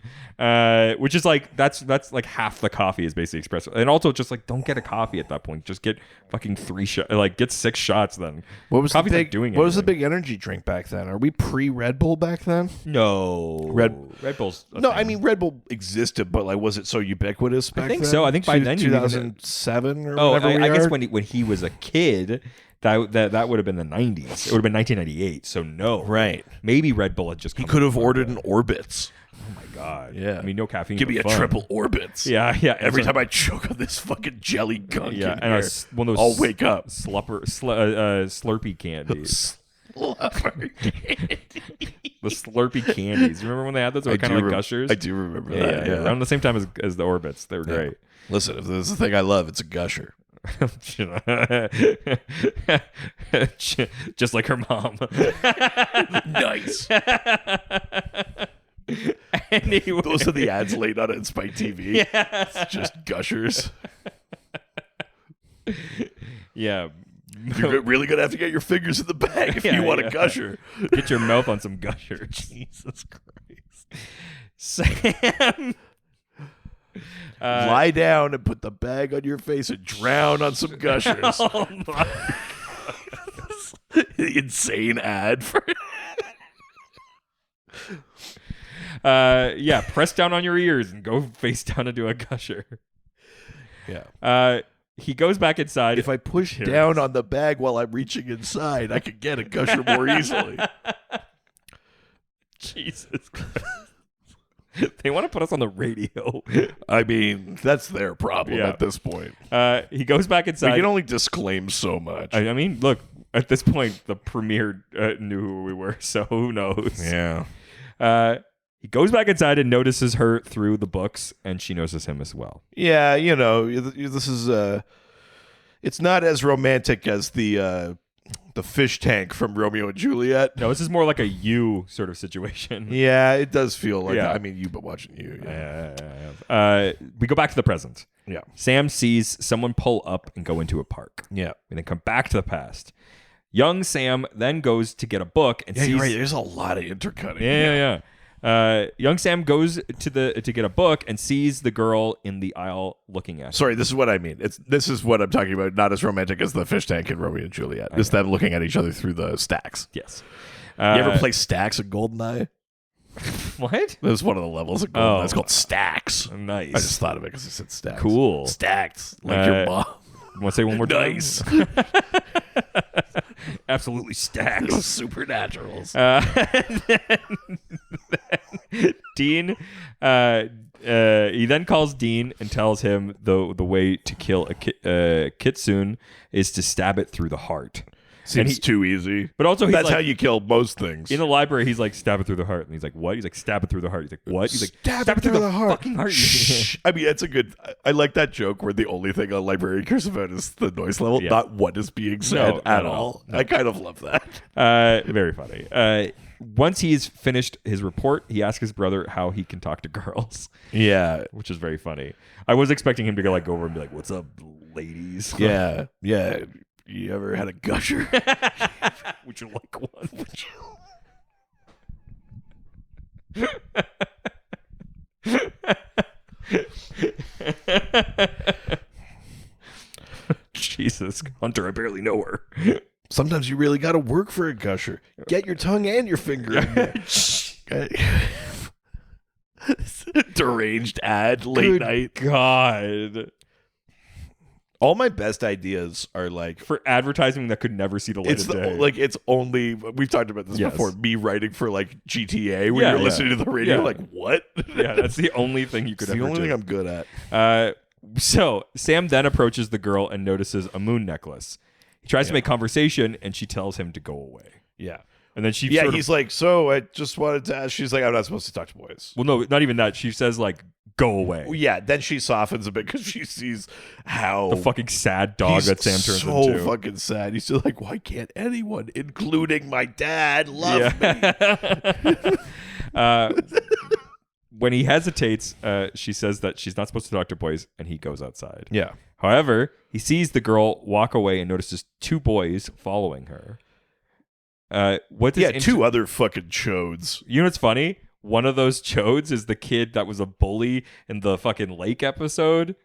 Which is like that's like half the coffee is basically espresso. And also just like don't get a coffee at that point. Just get fucking 3 shots. Like get 6 shots then. What was Coffee's the not big? doing What was the anything. big energy drink back then? Are we pre Red Bull back then? No. Red Bull's a No, thing. I mean Red Bull existed, but like, was it so ubiquitous back think then? so. I think by then you even- 2007 or Oh, whatever. I guess are? when he was a kid, that would have been the 90s. It would have been 1998. So no, Right. Maybe Red Bull had just. He come could have out. ordered an Orbitz. Oh my god. Yeah. I mean, no caffeine. Give me but a fun. triple Orbitz. Yeah, yeah. Every time I choke on this fucking jelly gunk, Yeah, in and here, one of I'll those wake up. Slurpee candies. The Slurpee candies. Remember when they had those? They were kind of like Gushers. I do remember Yeah, that. yeah, Yeah. Around the same time as the Orbits. They were great. Listen, if there's a thing I love, it's a Gusher. Just like her mom. Nice. Anyway. Those are the ads late on it in Spike TV. Yeah. It's just Gushers. Yeah. You're really gonna have to get your fingers in the bag if Yeah, you want yeah. a Gusher. Get your mouth on some Gushers. Jesus Christ. Sam. Lie down and put the bag on your face and drown on some Gushers. Oh my. The insane ad for Yeah, press down on your ears and go face down into a Gusher. Yeah. He goes back inside. If I push Here down it is. on the bag while I'm reaching inside, I could get a Gusher more easily. Jesus Christ. They want to put us on the radio. I mean, that's their problem Yeah. at this point. He goes back We inside. can only disclaim so much. I mean, look, at this point, the premiere knew who we were, so who knows? yeah. He goes back inside and notices her through the books, and she notices him as well. Yeah, this is it's not as romantic as the fish tank from Romeo and Juliet. No, this is more like a you sort of situation. Yeah, it does feel like Yeah. I mean, you've been watching you. Yeah. We go back to the present. Yeah. Sam sees someone pull up and go into a park, Yeah. and then come back to the past. Young Sam then goes to get a book and Yeah, sees. you're right. There's a lot of intercutting. Yeah. Young Sam goes to get a book and sees the girl in the aisle looking at him. Sorry, this is what I mean. This is what I'm talking about. Not as romantic as the fish tank in Romeo and Juliet. It's them looking at each other through the stacks. Yes. You ever play stacks in GoldenEye? What? There's one of the levels of GoldenEye. It's called stacks. Nice. I just thought of it because it said stacks. Cool. Stacked. Like your mom. You want to say one more time? Nice. Absolutely stacked. Supernaturals. Dean, he then calls Dean and tells him the way to kill a kitsune is to stab it through the heart. Seems too easy. But also, he's that's like, how you kill most things. in the library, he's like, stab it through the heart. And he's like, what? He's like, stab it through the heart. He's like, what? He's like, Stab stab it it through through the the heart. fucking heart. Shh. I mean, that's a good. I like that joke where the only thing a librarian cares about is the noise level, Yeah. not what is being said No, at no, all. no. I kind of love that. Very funny. Once he's finished his report, he asks his brother how he can talk to girls, Yeah, which is very funny. I was expecting him to go over and be like, "What's up, ladies?" yeah. You ever had a gusher? Would you like one? Jesus, Hunter, I barely know her. Sometimes you really got to work for a gusher. Get your tongue and your finger in there. Deranged ad late Good night. God. All my best ideas are like for advertising that could never see the light it's of day. it's only we've talked about this Yes. before. Me writing for like GTA when Yeah, you're yeah. listening to the radio, Yeah. like what? Yeah, that's the only thing you could It's the ever only do. thing I'm good at. So Sam then approaches the girl and notices a moon necklace. He tries to make conversation, and she tells him to go away. Yeah. And then she Yeah, sort of- he's like, so I just wanted to ask. She's like, I'm not supposed to talk to boys. well, no, not even that. She says like, go away. Well, yeah, then she softens a bit because she sees how The fucking sad dog he's that Sam turns so into. fucking sad. He's just like, why can't anyone, including my dad, love me? When he hesitates, she says that she's not supposed to talk to boys, and he goes outside. Yeah. However, he sees the girl walk away and notices 2 boys following her. What does Yeah, 2 other fucking chodes. You know what's funny? One of those chodes is the kid that was a bully in the fucking lake episode.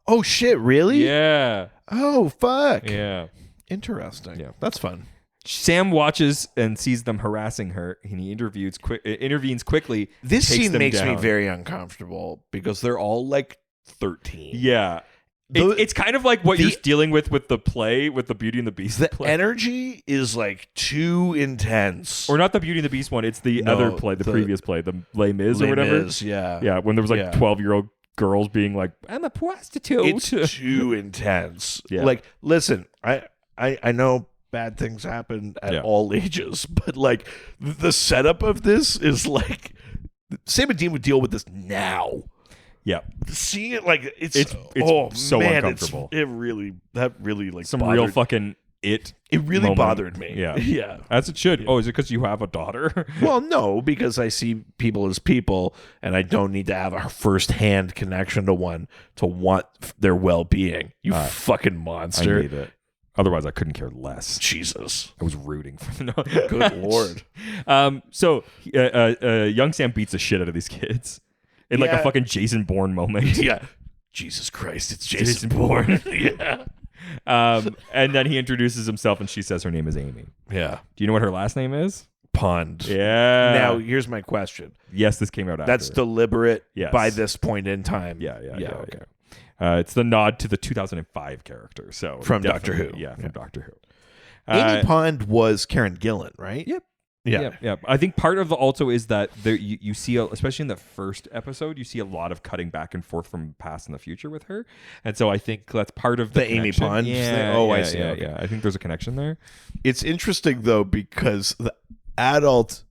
Oh shit, really? Yeah. Oh fuck. Yeah. Interesting. Yeah. That's fun. Sam watches and sees them harassing her, and he intervenes quickly. This takes scene them makes me down. very uncomfortable because they're all like 13. Yeah. The- It's kind of like what the- you're dealing with the play, with the Beauty and the Beast The play. energy is like too intense. Or not the Beauty and the Beast one. It's the No, other play, the previous play, the Les Mis or Les whatever. Mis, yeah. Yeah, when there was like Yeah. 12-year-old girls being like, I'm a prostitute. It's too intense. Yeah. Like, listen, I know bad things happen at Yeah. all ages, but like the setup of this is like Sam and Dean would deal with this now. Yeah. Seeing it like it's It's so man, uncomfortable. That really like Some bothered, real fucking it really moment. bothered me. Yeah. Yeah. As it should. Oh, is it because you have a daughter? Well, no, because I see people as people, and I don't need to have a first-hand connection to one to want their well-being. You fucking I monster! need it. Otherwise, I couldn't care less. Jesus, I was rooting for them. good lord! So, young Sam beats the shit out of these kids in like a Yeah. fucking Jason Bourne moment. Yeah, Jesus Christ, it's Jason, Jason Bourne. Bourne. Yeah, And then he introduces himself, and she says her name is Amy. yeah. Do you know what her last name is? Pond. Yeah. Now, here's my question. yes, this came out after. That's deliberate Yes. by this point in time. Yeah. Okay. It's the nod to the 2005 character. So From Doctor definitely- Who. Yeah, from Yeah. Doctor Who. Amy Pond was Karen Gillan, right? Yep. Yeah. Yeah. I think part of the also is that there you see, especially in the first episode, you see a lot of cutting back and forth from past and the future with her, and so I think that's part of The Amy connection. Pond Yeah. thing? Oh, I yeah, see. Yeah, Okay. yeah. I think there's a connection there. It's interesting though because the adult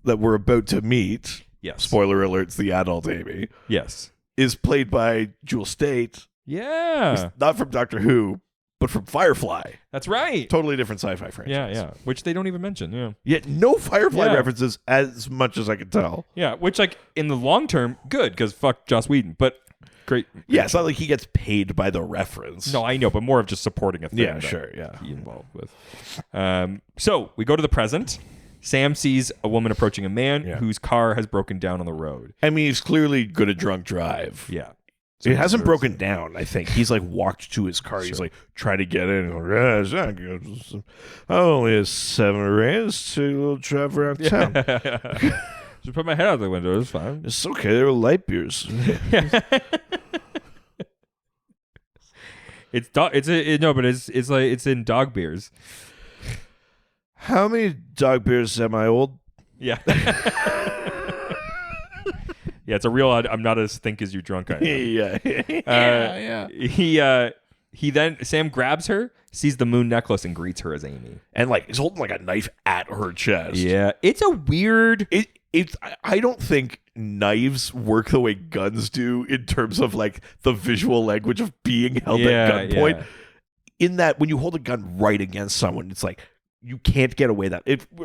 that we're about to meet, Yes. spoiler alert, it's the adult Amy, Yes. is played by Jewel Staite, Yeah. not from Doctor Who, but from Firefly. That's right. Totally different sci-fi franchise. Yeah. Which they don't even mention. Yeah. Yet no Firefly Yeah. references as much as I can tell. Yeah. Which, like, in the long term, good because fuck Joss Whedon, but great. Yeah, it's not like he gets paid by the reference. No, I know, but more of just supporting a thing. Yeah, that sure, yeah. he involved with. So we go to the present. Sam sees a woman approaching a man Yeah. whose car has broken down on the road. I mean, he's clearly good at drunk drive. Yeah. It hasn't broken down, I think. He's like walked to his car. He's like trying to get in. Yeah, it's not good. Only a 7 rains to a little drive around town. Just put my head out the window. It's fine. It's okay. They were light beers. But it's in dog beers. How many dog beers am I old? Yeah. Yeah, it's a real I'm not as think as you drunk I am. Yeah. Sam grabs her, sees the moon necklace, and greets her as Amy. And like he's holding like a knife at her chest. Yeah, it's a weird. I don't think knives work the way guns do in terms of like the visual language of being held at gunpoint. Yeah. In that when you hold a gun right against someone, it's like you can't get away that.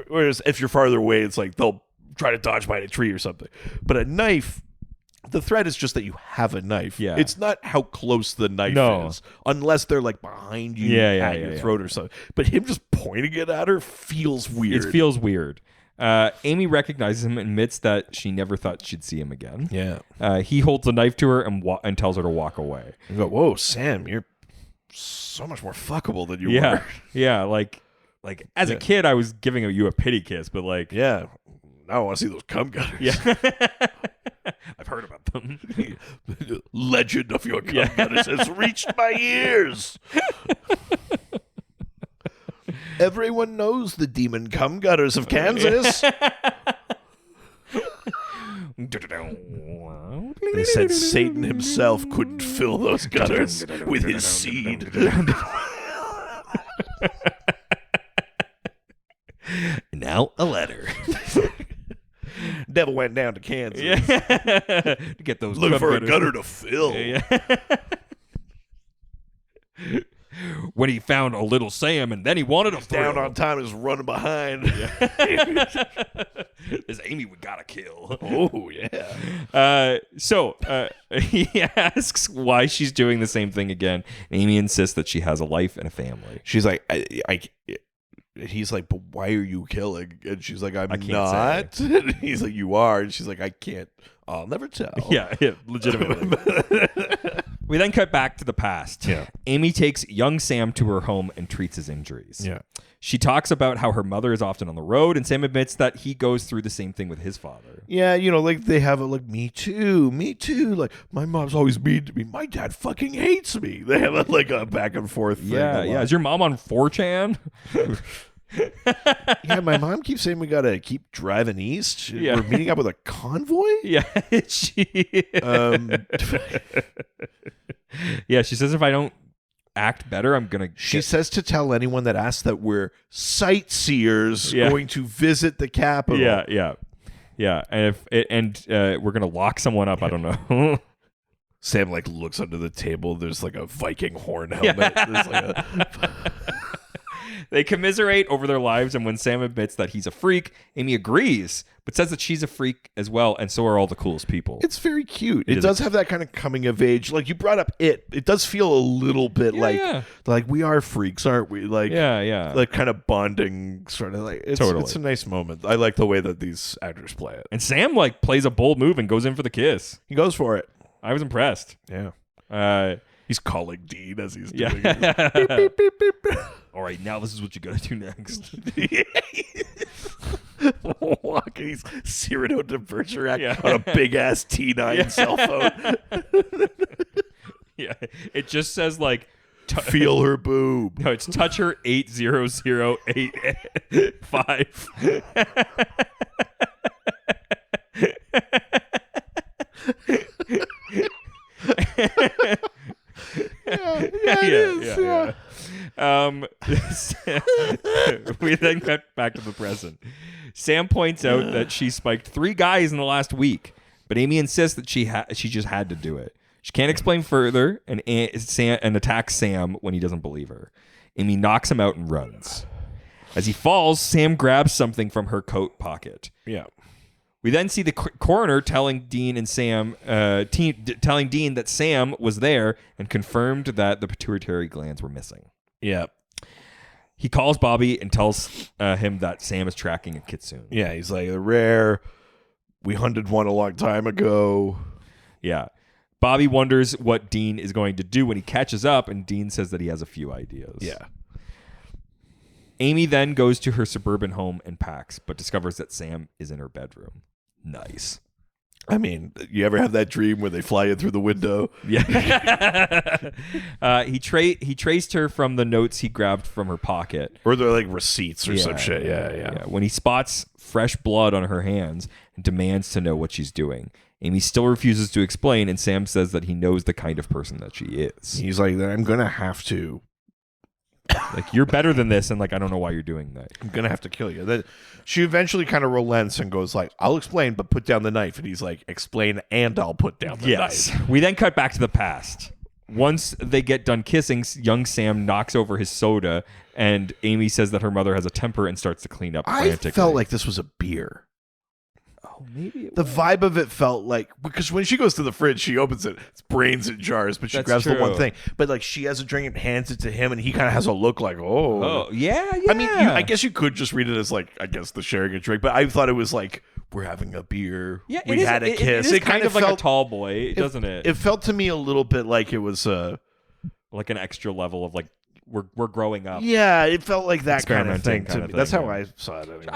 Whereas if you're farther away, it's like they'll try to dodge behind a tree or something. But a knife, the threat is just that you have a knife. Yeah. It's not how close the knife is, unless they're like behind you at your throat or something. But him just pointing it at her feels weird. It feels weird. Amy recognizes him and admits that she never thought she'd see him again. Yeah. He holds a knife to her and tells her to walk away. You go, whoa, Sam, you're so much more fuckable than you Yeah. were. Yeah. Like as a kid, I was giving you a pity kiss, but like, Yeah. now I want to see those cum gutters. Yeah. I've heard about them. Legend of your cum gutters has reached my ears. Everyone knows the demon cum gutters of Kansas. They said Satan himself couldn't fill those gutters with his seed. Now a letter. Devil went down to Kansas To get those looking cum for a gutters. gutter to fill. Yeah. When he found a little Sam, and then he wanted a Down thrill. on time is running behind. This Amy we gotta kill. Oh, yeah. So he asks why she's doing the same thing again. And Amy insists that she has a life and a family. She's like, he's like, but why are you killing? And she's like, I'm can't not. And he's like, you are. And she's like, I can't. I'll never tell. Yeah, legitimately. We then cut back to the past. Yeah. Amy takes young Sam to her home and treats his injuries. Yeah. She talks about how her mother is often on the road, and Sam admits that he goes through the same thing with his father. Yeah, like they have it like, me too. Like, my mom's always mean to me. My dad fucking hates me. They have a back and forth thing. Yeah. Is your mom on 4chan? Yeah, my mom keeps saying we gotta keep driving east. Yeah. We're meeting up with a convoy. Yeah. Yeah, she says if I don't act better, I'm going to... She says to tell anyone that asks that we're sightseers going to visit the capital. Yeah. And we're going to lock someone up. I don't know. Sam looks under the table. There's a Viking horn helmet. Yeah. They commiserate over their lives, and when Sam admits that he's a freak, Amy agrees, but says that she's a freak as well, and so are all the coolest people. It's very cute. It does have that kind of coming of age. Like you brought up it does feel a little bit like we are freaks, aren't we? Like like kind of bonding sort of it's a nice moment. I like the way that these actors play it. And Sam plays a bold move and goes in for the kiss. He goes for it. I was impressed. Yeah. He's calling Dean as he's doing it. Beep, beep, beep, beep. All right, now this is what you got to do next. He's Cyrano de Bergerac on a big ass T9 cell phone. Yeah, it just says feel her boob. No, it's touch her 800885. Yeah. We then cut back to the present. Sam points out that she spiked 3 guys in the last week, but Amy insists that she just had to do it. She can't explain further and attacks Sam when he doesn't believe her. Amy knocks him out and runs. As he falls, Sam grabs something from her coat pocket. Yeah. We then see the coroner telling Dean that Sam was there and confirmed that the pituitary glands were missing. Yeah. He calls Bobby and tells him that Sam is tracking a kitsune. Yeah, he's like, they're rare. We hunted one a long time ago. Yeah. Bobby wonders what Dean is going to do when he catches up, and Dean says that he has a few ideas. Yeah. Amy then goes to her suburban home and packs, but discovers that Sam is in her bedroom. Nice. I mean, you ever have that dream where they fly in through the window? Yeah. He traced her from the notes he grabbed from her pocket. Or they're receipts or some shit. Yeah. When he spots fresh blood on her hands and demands to know what she's doing. Amy still refuses to explain, and Sam says that he knows the kind of person that she is. He's like, I'm going to have to. You're better than this, and I don't know why you're doing that. I'm going to have to kill you. Then she eventually kind of relents and goes I'll explain, but put down the knife. And he's like, explain and I'll put down the knife. We then cut back to the past. Once they get done kissing, young Sam knocks over his soda, and Amy says that her mother has a temper and starts to clean up frantically. I felt like this was a beer. Oh, maybe the vibe of it felt because when she goes to the fridge, she opens it. It's brains in jars, but she grabs the one thing. But she has a drink and hands it to him, and he kind of has a look oh yeah. I mean, I guess you could just read it as the sharing a drink, but I thought it was we're having a beer. Yeah, we had a kiss. It kind of felt like a tall boy, doesn't it? It felt to me a little bit like it was like an extra level of we're growing up. Yeah, it felt like that kind of thing Experimenting to me. kind of That's thing, how yeah. I saw it. Anyway,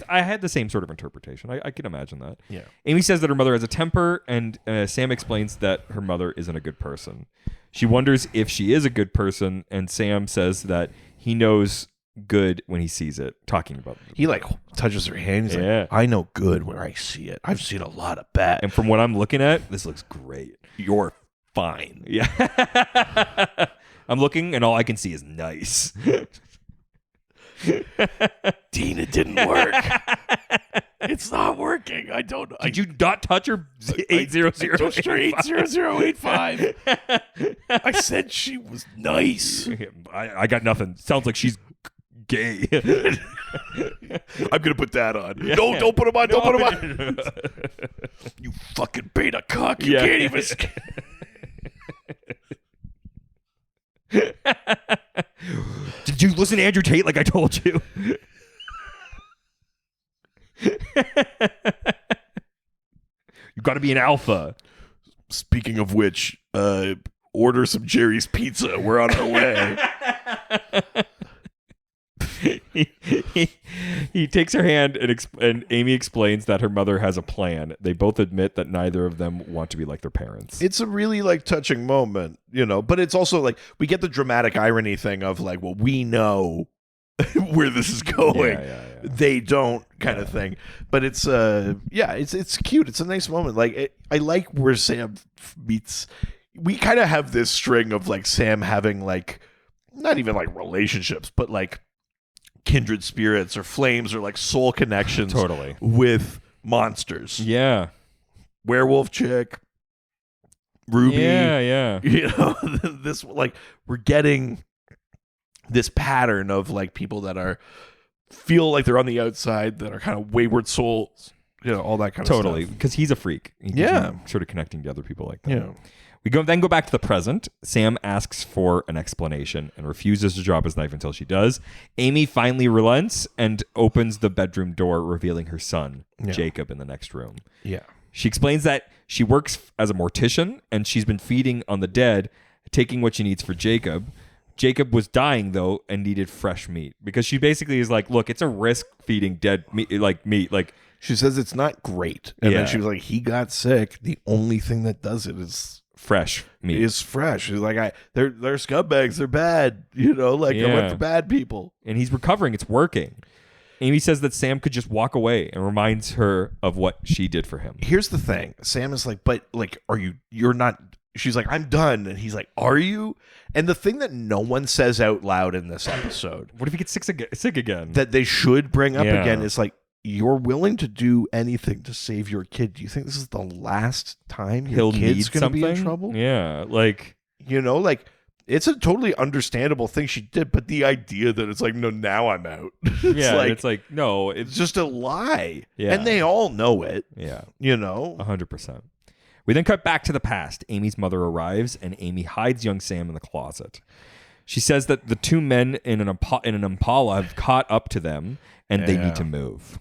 I had the same sort of interpretation. I can imagine that. Yeah. Amy says that her mother has a temper, and Sam explains that her mother isn't a good person. She wonders if she is a good person, and Sam says that he knows good when he sees it, talking about it. he like touches her hand. He's Yeah. like, I know good when I see it. I've seen a lot of bad. And from what I'm looking at, this looks great. You're fine. Yeah. I'm looking, and all I can see is nice. Dean, it didn't work. It's not working. I don't know. Did you not touch her 800? Go straight 0085. I said she was nice. I got nothing. Sounds like she's gay. I'm gonna put that on. No, don't put him on. Don't put him on. You fucking beta cuck. You can't even. Did you listen to Andrew Tate like I told you? You got to be an alpha. Speaking of which, order some Jerry's Pizza. We're on our way. He takes her hand and Amy explains that her mother has a plan. They both admit that neither of them want to be like their parents. It's a really like touching moment, you know, but it's also like we get the dramatic irony thing of like, well, we know where this is going. Yeah. They don't kind of thing. But it's it's cute. It's a nice moment. Like I like where Sam meets. We kind of have this string of like Sam having like not even like relationships, but like kindred spirits or flames or like soul connections Totally. with monsters. Yeah. Werewolf chick, Ruby. Yeah. You know, this like we're getting this pattern of like people that are feel like they're on the outside, that are kind of wayward souls, you know, all that kind of stuff. Totally. Because he's a freak. Yeah. Sort of connecting to other people like that. Yeah. We then go back to the present. Sam asks for an explanation and refuses to drop his knife until she does. Amy finally relents and opens the bedroom door, revealing her son, Jacob, in the next room. Yeah. She explains that she works as a mortician and she's been feeding on the dead, taking what she needs for Jacob. Jacob was dying, though, and needed fresh meat. Because she basically is like, look, it's a risk feeding dead meat. Like She says it's not great. And then she was like, he got sick. The only thing that does it is fresh meat. Is fresh. She's like, they're scumbags. They're bad. You know, like I went for bad people. And he's recovering. It's working. Amy says that Sam could just walk away and reminds her of what she did for him. Here's the thing. Sam is like, but like, you're not. She's like, I'm done. And he's like, are you? And the thing that no one says out loud in this episode, What if he gets sick again? that they should bring up again is like, you're willing to do anything to save your kid. Do you think this is the last time your kid's going to be in trouble? Yeah, like, you know, like it's a totally understandable thing she did, but the idea that it's like, no, now I'm out. it's like, no, it's just a lie. Yeah. And they all know it. Yeah, you know, 100%. We then cut back to the past. Amy's mother arrives, and Amy hides young Sam in the closet. She says that the two men in an Impala have caught up to them, and they need to move.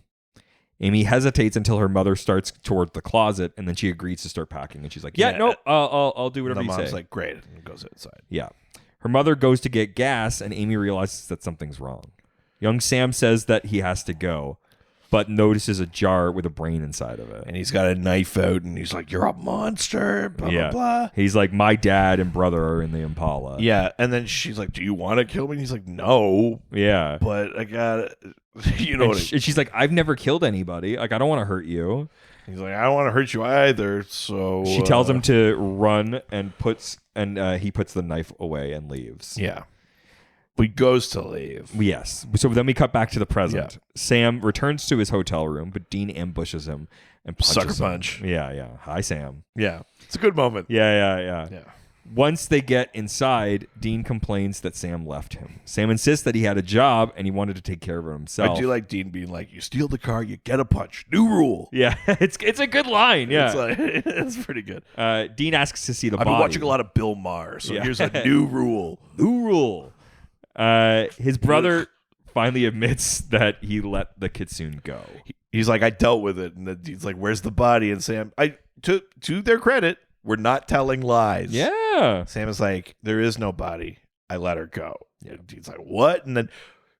Amy hesitates until her mother starts toward the closet, and then she agrees to start packing. And she's like, nope, I'll do whatever you say. The mom's like, great, and goes outside. Yeah. Her mother goes to get gas, and Amy realizes that something's wrong. Young Sam says that he has to go, but notices a jar with a brain inside of it. And he's got a knife out, and he's like, you're a monster, blah, blah, blah. He's like, my dad and brother are in the Impala. Yeah, and then she's like, do you want to kill me? And he's like, no. Yeah. But I got you know and she's like, I've never killed anybody. Like, I don't want to hurt you. He's like, I don't want to hurt you either. So she tells him to run and he puts the knife away and leaves. Yeah. He goes to leave. Yes. So then we cut back to the present. Yeah. Sam returns to his hotel room, but Dean ambushes him and punches Sucker him. punch. Yeah. Hi, Sam. Yeah. It's a good moment. Yeah. Once they get inside, Dean complains that Sam left him. Sam insists that he had a job and he wanted to take care of it himself. I do like Dean being like, you steal the car, you get a punch. New rule. Yeah, it's a good line. Yeah. It's pretty good. Dean asks to see the body. I've been watching a lot of Bill Maher, so here's a new rule. New rule. His brother finally admits that he let the kitsune go. He's like, I dealt with it. And then he's like, where's the body? And Sam, to their credit, we're not telling lies. Yeah. Sam is like, there is no body. I let her go. And Dean's like, what? And then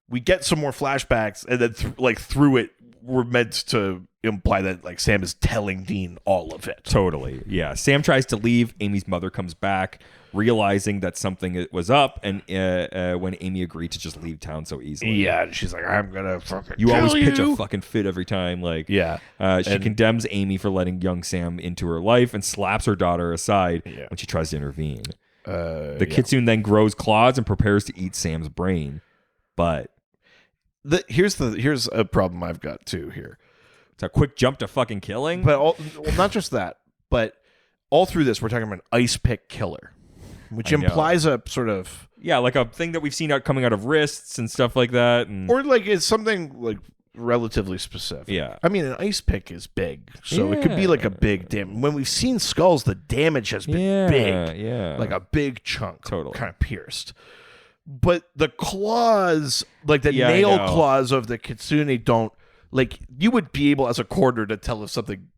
we get some more flashbacks, and then through it, we're meant to imply that like Sam is telling Dean all of it. Totally. Yeah. Sam tries to leave. Amy's mother comes back, realizing that something was up, and when Amy agreed to just leave town so easily. Yeah, and she's like, I'm gonna fucking You kill always you. pitch a fucking fit every time. Like, Yeah. She condemns Amy for letting young Sam into her life and slaps her daughter aside when she tries to intervene. The kitsune then grows claws and prepares to eat Sam's brain, but here's a problem I've got too here. it's a quick jump to fucking killing. But not just that, but all through this, we're talking about an ice pick killer, which implies a sort of like a thing that we've seen coming out of wrists and stuff like that, or like it's something like relatively specific. Yeah. I mean, an ice pick is big, so it could be like a big damage. When we've seen skulls, the damage has been big, like a big chunk, Totally. kind of pierced. But the claws, like the nail claws of the kitsune, don't like. You would be able, as a quarter, to tell if something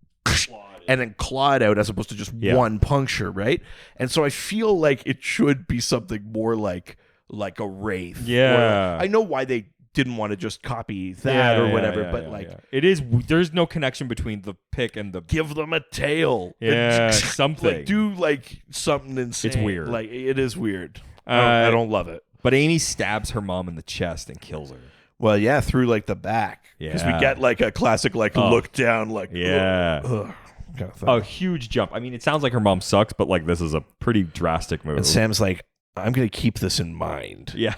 and then clawed out, as opposed to just one puncture, right? And so I feel like it should be something more like a wraith. Yeah. I know why they didn't want to just copy that or whatever, but it is. There's no connection between the pick and the. Give them a tail. Yeah, something. Like, do like something insane. It's weird. Like it is weird. I don't love it. But Amy stabs her mom in the chest and kills her. Well, yeah, through like the back. Because we get like a classic look down, like ugh, kind of thing. A huge jump. I mean, it sounds like her mom sucks, but like this is a pretty drastic move. And Sam's like, I'm gonna keep this in mind. Yeah.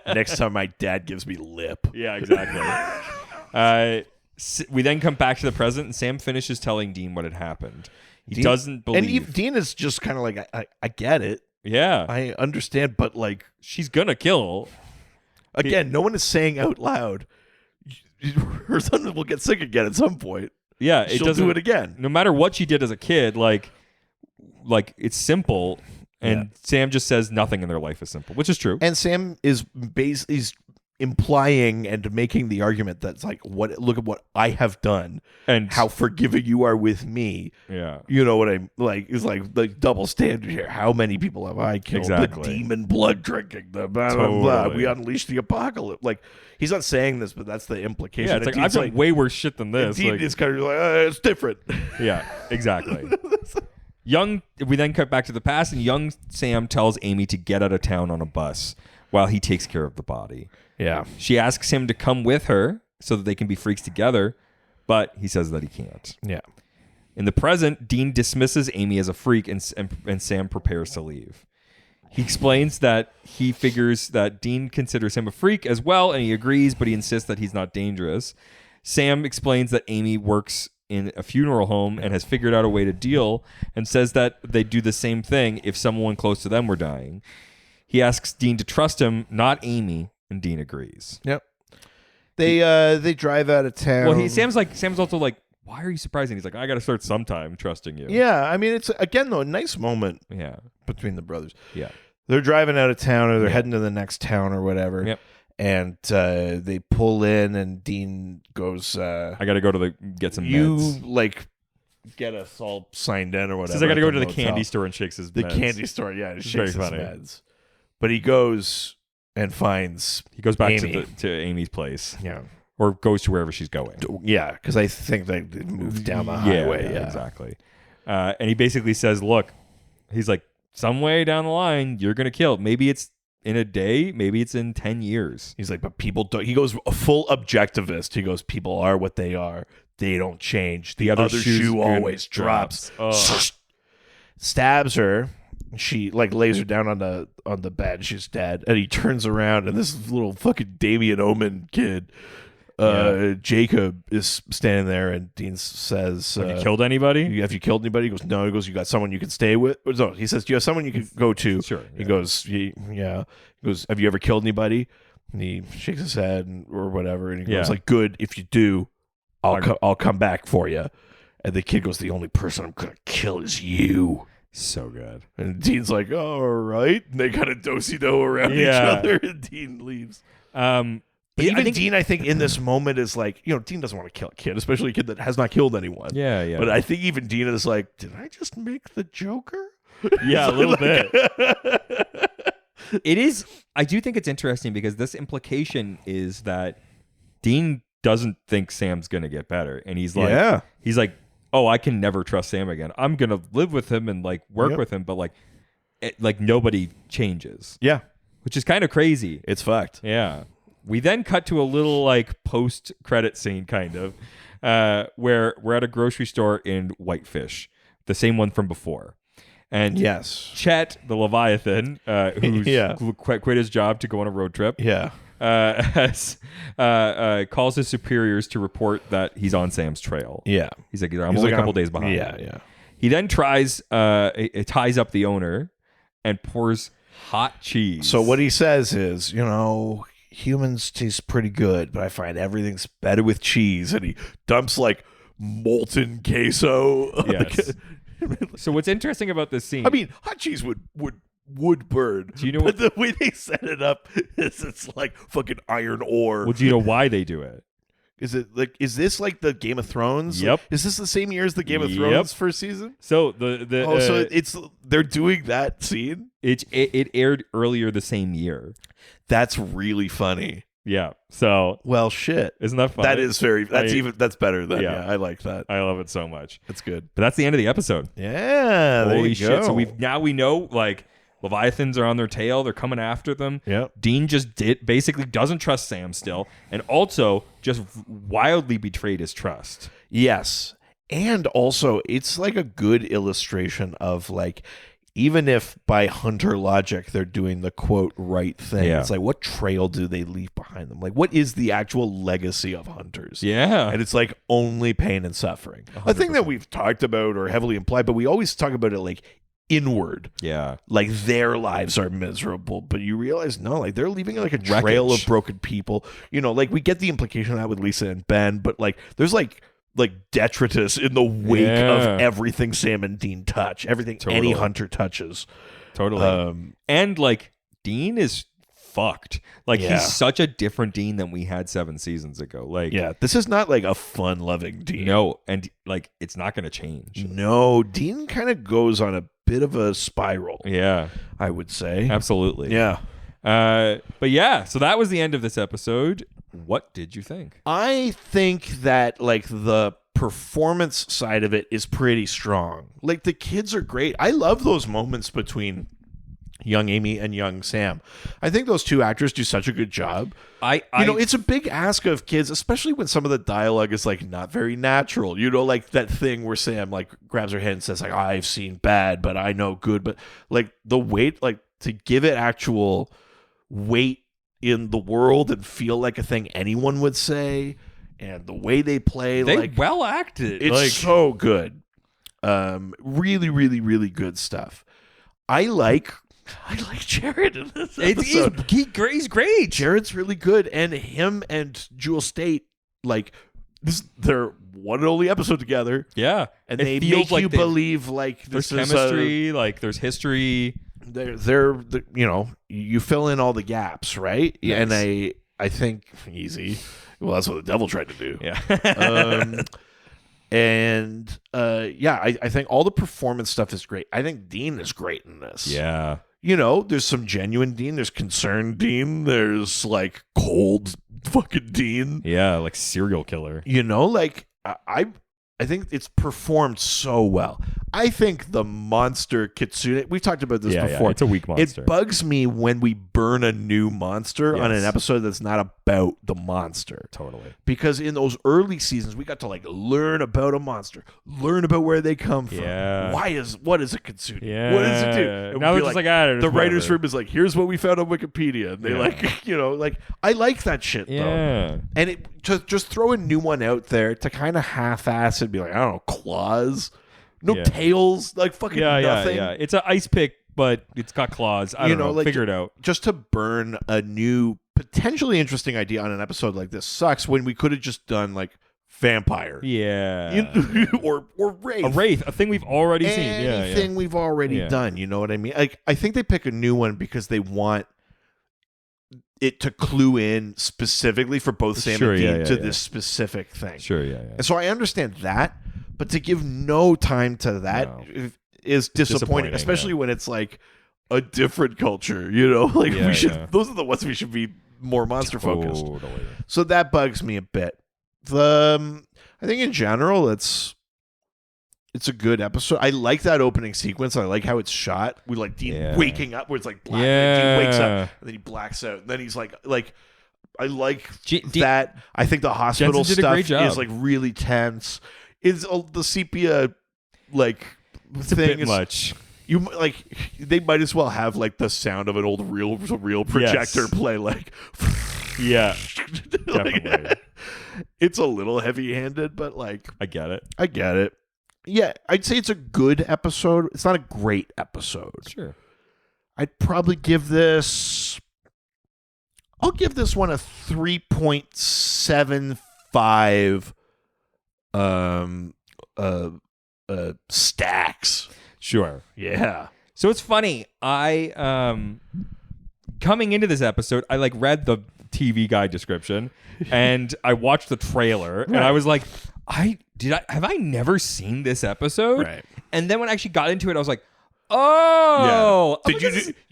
Next time my dad gives me lip. Yeah, exactly. We then come back to the present, and Sam finishes telling Dean what had happened. He doesn't believe. And Dean is just kind of like, I get it. Yeah. I understand, but like, she's gonna kill. Again, no one is saying out loud, her son will get sick again at some point. Yeah, she'll do it again. No matter what she did as a kid, like it's simple. And Sam just says nothing in their life is simple, which is true. And Sam is implying and making the argument that's like, look at what I have done and how forgiving you are with me. Yeah. You know what I'm like? It's like the double standard here. How many people have I killed? Exactly. The demon blood drinking, the blah, blah, blah. We unleashed the apocalypse. Like, he's not saying this, but that's the implication. Yeah, it's like, I've done way worse shit than this. Dean is kind of like, it's different. Yeah, exactly. We then cut back to the past, and young Sam tells Amy to get out of town on a bus while he takes care of the body. Yeah. She asks him to come with her so that they can be freaks together, but he says that he can't. Yeah. In the present, Dean dismisses Amy as a freak, and Sam prepares to leave. He explains that he figures that Dean considers him a freak as well, and he agrees, but he insists that he's not dangerous. Sam explains that Amy works in a funeral home and has figured out a way to deal, and says that they'd do the same thing if someone close to them were dying. He asks Dean to trust him, not Amy, and Dean agrees. Yep. They drive out of town. Well, Sam's also like, why are you surprised? And he's like, I got to start sometime trusting you. Yeah, I mean, it's again though a nice moment. Yeah. Between the brothers. Yeah. They're driving out of town, or they're heading to the next town or whatever. Yep. And they pull in, and Dean goes, I got to go to get some you meds. Like get us all signed in or whatever. Says I got to go to the candy store and shakes his the meds. candy store. Yeah, and shakes his very funny. meds. But he goes and finds. He goes back Amy. to Amy's place. Yeah. Or goes to wherever she's going. Yeah, because I think they moved down the highway. Yeah, exactly. And he basically says, look, he's like, some way down the line, you're going to kill. Maybe it's in a day. Maybe it's in 10 years. He's like, but people don't. He goes a full objectivist. He goes, people are what they are. They don't change. The other shoe always drops. Stabs her. She like lays her down on the bed. She's dead. And he turns around, and this little fucking Damien Omen kid, Jacob, is standing there, and Dean says, have you killed anybody? Have you killed anybody? He goes, no. He goes, you got someone you can stay with? No, he says, do you have someone you can go to? Sure. He goes, yeah. He goes, have you ever killed anybody? And he shakes his head or whatever, and he goes like, good. If you do, I'll come back for you. And the kid goes, the only person I'm gonna kill is you. So good. And Dean's like, all right. And they kind of do-si-do around each other, and Dean leaves. But even Dean, I think, in this moment is like, Dean doesn't want to kill a kid, especially a kid that has not killed anyone. Yeah, yeah. But I think even Dean is like, did I just make the Joker? Yeah, a little bit. It is. I do think it's interesting because this implication is that Dean doesn't think Sam's gonna get better, and he's like, oh, I can never trust Sam again. I'm gonna live with him and like work with him, but like nobody changes. Yeah, which is kind of crazy. it's fucked. Yeah. We then cut to a little like post-credit scene, kind of, where we're at a grocery store in Whitefish, the same one from before. And Yes. Chet, the Leviathan, who's quit his job to go on a road trip, Yeah. calls his superiors to report that he's on Sam's trail. Yeah. He's like, I'm only a couple days behind. Yeah, yeah. He then ties up the owner and pours hot cheese. So what he says is, humans taste pretty good, but I find everything's better with cheese. And he dumps like molten queso. Yes. So what's interesting about this scene? I mean, hot cheese would burn. Do you know but the way they set it up is it's like fucking iron ore. Well, do you know why they do it? Is this like the Game of Thrones? Yep. Is this the same year as the Game of Thrones first season? So they're doing that scene? It aired earlier the same year. That's really funny. Yeah. So well, shit. Isn't that funny? That is that's better than I like that. I love it so much. That's good. But that's the end of the episode. Yeah. Holy shit. So we know like Leviathans are on their tail. They're coming after them. Yep. Dean basically doesn't trust Sam still, and also just wildly betrayed his trust. Yes. And also, it's like a good illustration of like, even if by hunter logic they're doing the quote right thing, it's like, what trail do they leave behind them? Like, what is the actual legacy of hunters? Yeah. And it's like only pain and suffering. 100%. A thing that we've talked about or heavily implied, but we always talk about it like inward. Yeah. Like their lives are miserable, but you realize no, like they're leaving like a trail of broken people. Like we get the implication of that with Lisa and Ben, but like there's like detritus in the wake of everything Sam and Dean touch, everything any hunter touches. Totally. And like Dean is fucked. Like he's such a different Dean than we had 7 seasons ago. Like this is not like a fun-loving Dean. No, and like it's not going to change. No, Dean kind of goes on a bit of a spiral. Yeah, I would say. Absolutely. Yeah. But yeah, so that was the end of this episode. What did you think? I think that like the performance side of it is pretty strong. Like the kids are great. I love those moments between young Amy and young Sam. I think those two actors do such a good job. It's a big ask of kids, especially when some of the dialogue is like not very natural. Like that thing where Sam like grabs her head and says like, I've seen bad, but I know good. But like the weight, like to give it actual weight in the world and feel like a thing anyone would say, and the way they play, they like well acted. It's so good. Really, really, really good stuff. I like Jared in this episode. He's great. Jared's really good, and him and Jewel State, like this, they're one and only episode together. Yeah, and they make you believe like there's this chemistry, like there's history. They're you fill in all the gaps, right? Nice. And I think easy. Well, that's what the devil tried to do. Yeah. I think all the performance stuff is great. I think Dean is great in this. Yeah. There's some genuine Dean. There's concerned Dean. There's like cold fucking Dean. Yeah, like serial killer. Like I think it's performed so well. I think the monster Kitsune, we've talked about this before. Yeah, it's a weak monster. It bugs me when we burn a new monster on an episode that's not about the monster. Totally. Because in those early seasons, we got to like learn about a monster, learn about where they come from. Yeah. What is a Kitsune? Yeah. What does it do? Now they're just like, the writer's room is like, here's what we found on Wikipedia. And they I like that shit though. Yeah. And to just throw a new one out there to kind of half-ass and be like, I don't know, claws, no tails, like fucking nothing. Yeah. It's an ice pick, but it's got claws. I don't know. Like, figure it out. Just to burn a new, potentially interesting idea on an episode like this sucks when we could have just done like vampire. Yeah. or wraith. A wraith, a thing we've already seen. Anything we've already done. You know what I mean? Like I think they pick a new one because they want it to clue in specifically for both Sam and Dean to this specific thing. Sure, yeah. And so I understand that, but to give no time to that is disappointing, especially when it's like a different culture, you know? Like Yeah, we should. yeah. Those are the ones we should be more monster focused. Totally. So that bugs me a bit. I think in general, it's a good episode. I like that opening sequence. I like how it's shot. We like Dean waking up, where it's like black. And Dean wakes up and then he blacks out. And then he's like I like that. I think the hospital Jensen did a stuff great job. is like really tense. Is the sepia like It's thing a bit is much. You like they might as well have like the sound of an old real projector play like Yeah, like, definitely. it's a little heavy-handed, but like I get it. I get it. Yeah, I'd say it's a good episode. It's not a great episode. Sure. I'd probably give this. I'll give this one a 3.75. Stacks. Sure. Yeah. So it's funny. I coming into this episode, I like read the TV guide description and I watched the trailer and I was like, have I never seen this episode? Right. And then when I actually got into it, I was like, oh, yeah.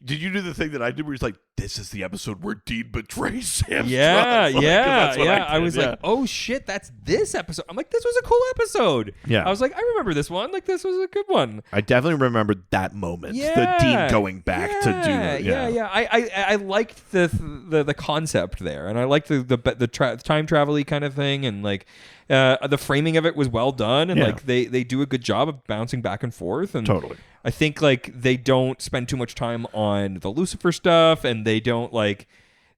Did you do the thing that I did where it's like, this is the episode where Dean betrays Sam? Yeah, Strauss? Like, yeah, that's what yeah. I I did, was yeah. like, oh shit, that's this episode. I'm like, this was a cool episode. Yeah. I was like, I remember this one. Like, this was a good one. I definitely remembered that moment. Yeah, the Dean going back to do it. Yeah. I liked the concept there, and I liked the time travel-y kind of thing, and like the framing of it was well done, and like they do a good job of bouncing back and forth, and Totally. I think like they don't spend too much time on the Lucifer stuff, and they don't like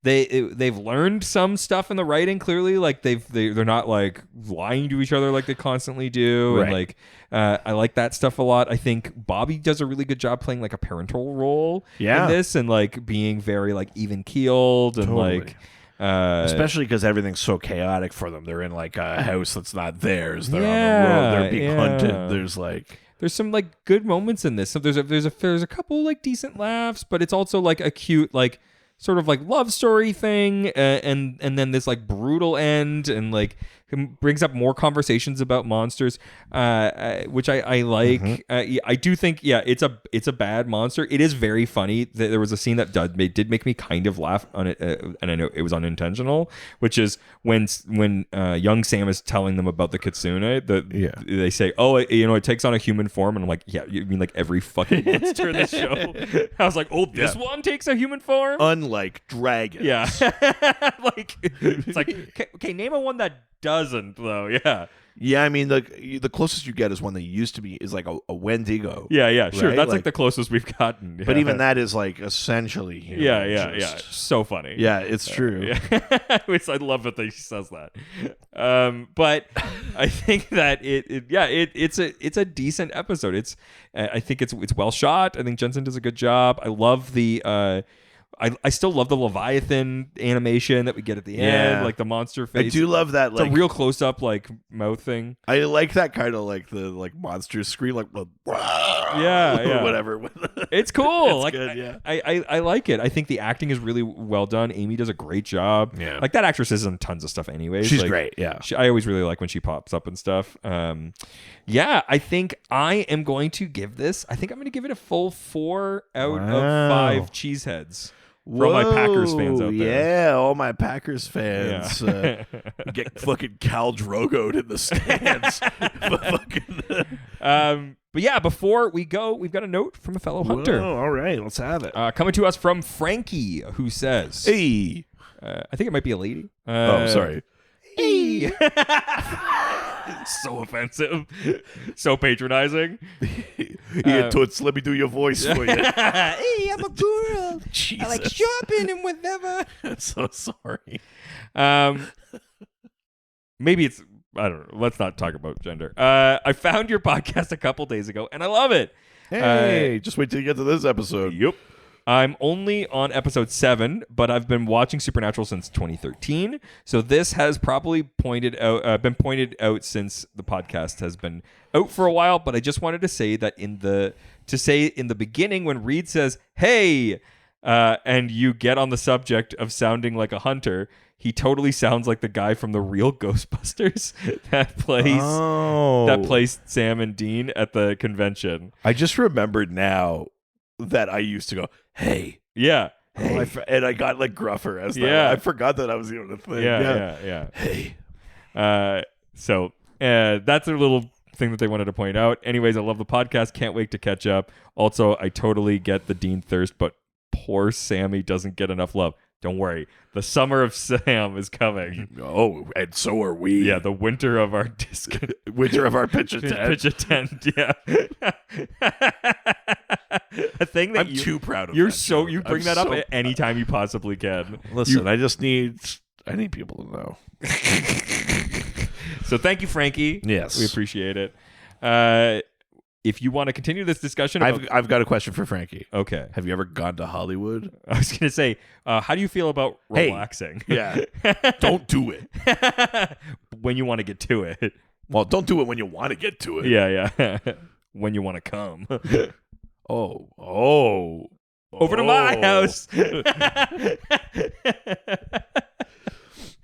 they've learned some stuff in the writing. Clearly, like they're not like lying to each other like they constantly do, Right. and like I like that stuff a lot. I think Bobby does a really good job playing like a parental role in this, and like being very like even keeled and like. Especially because everything's so chaotic for them. They're in like a house that's not theirs. They're on the road. They're being hunted. There's some like good moments in this. So there's a couple like decent laughs, but it's also like a cute like sort of like love story thing, and then this like brutal end, and like brings up more conversations about monsters, which I like. Mm-hmm. I do think it's a bad monster. It is very funny. There was a scene that did make me kind of laugh on it, and I know it was unintentional, which is when young Sam is telling them about the kitsune. They say, oh, it takes on a human form, and I'm like, yeah, you mean like every fucking monster in the show? I was like, oh, this one takes a human form, unlike dragons. Yeah. Like it's like okay, name a one that doesn't though. Yeah, I mean the closest you get is one that used to be is like a Wendigo. Yeah, sure. Right? That's like the closest we've gotten. Yeah. But even that is like essentially human. Yeah. So funny. Yeah, it's true. Yeah. I love that he says that. But I think that it's a decent episode. I think it's well shot. I think Jensen does a good job. I love the I still love the Leviathan animation that we get at the end, like the monster face. I do love that. It's a real close up like mouth thing. I like that kind of like the like monster scream, like yeah, whatever. It's cool. It's good, yeah. I like it. I think the acting is really well done. Amy does a great job. Yeah, like that actress is in tons of stuff anyways. She's like, great. Yeah, I always really like when she pops up and stuff. I think I am going to give this. I think I'm going to give it a full 4 out of 5 cheeseheads. For all my Packers fans out there. Yeah, all my Packers fans. Get fucking Cal Drogo'd in the stands. But yeah, before we go, we've got a note from a fellow hunter. All right, let's have it. Coming to us from Frankie, who says, hey. I think it might be a lady. Sorry. Hey. So offensive. So patronizing. Toots, let me do your voice for you. Hey, I'm a girl. Jesus. I like shopping and whatever. I'm so sorry. Maybe it's, I don't know. Let's not talk about gender. I found your podcast a couple days ago, and I love it. Hey, just wait till you get to this episode. Yep. I'm only on episode 7, but I've been watching Supernatural since 2013. So this has probably been pointed out since the podcast has been out for a while. But I just wanted to say that in the beginning when Reed says, "Hey," and you get on the subject of sounding like a hunter, he totally sounds like the guy from the real Ghostbusters that plays Sam and Dean at the convention. I just remembered now. that I used to go, hey. Yeah. Hey. And I got like gruffer as that. Yeah. I forgot that I was even a thing. Yeah. Hey. So that's a little thing that they wanted to point out. Anyways, I love the podcast. Can't wait to catch up. Also, I totally get the Dean thirst, but poor Sammy doesn't get enough love. Don't worry. The summer of Sam is coming. Oh, and so are we. Yeah, the winter of our disc. Winter of our pitch a tent. Pitch a tent, yeah. A thing that I'm too proud of you're that so joke. you bring I'm that up so at any time you possibly can. Listen, I need people to know. So thank you, Frankie. Yes. We appreciate it. If you want to continue this discussion I've got a question for Frankie. Okay. Have you ever gone to Hollywood? I was going to say, how do you feel about relaxing? Yeah. Don't do it. When you want to get to it. Well, don't do it when you want to get to it. Yeah. When you want to come. Oh. Over to my house.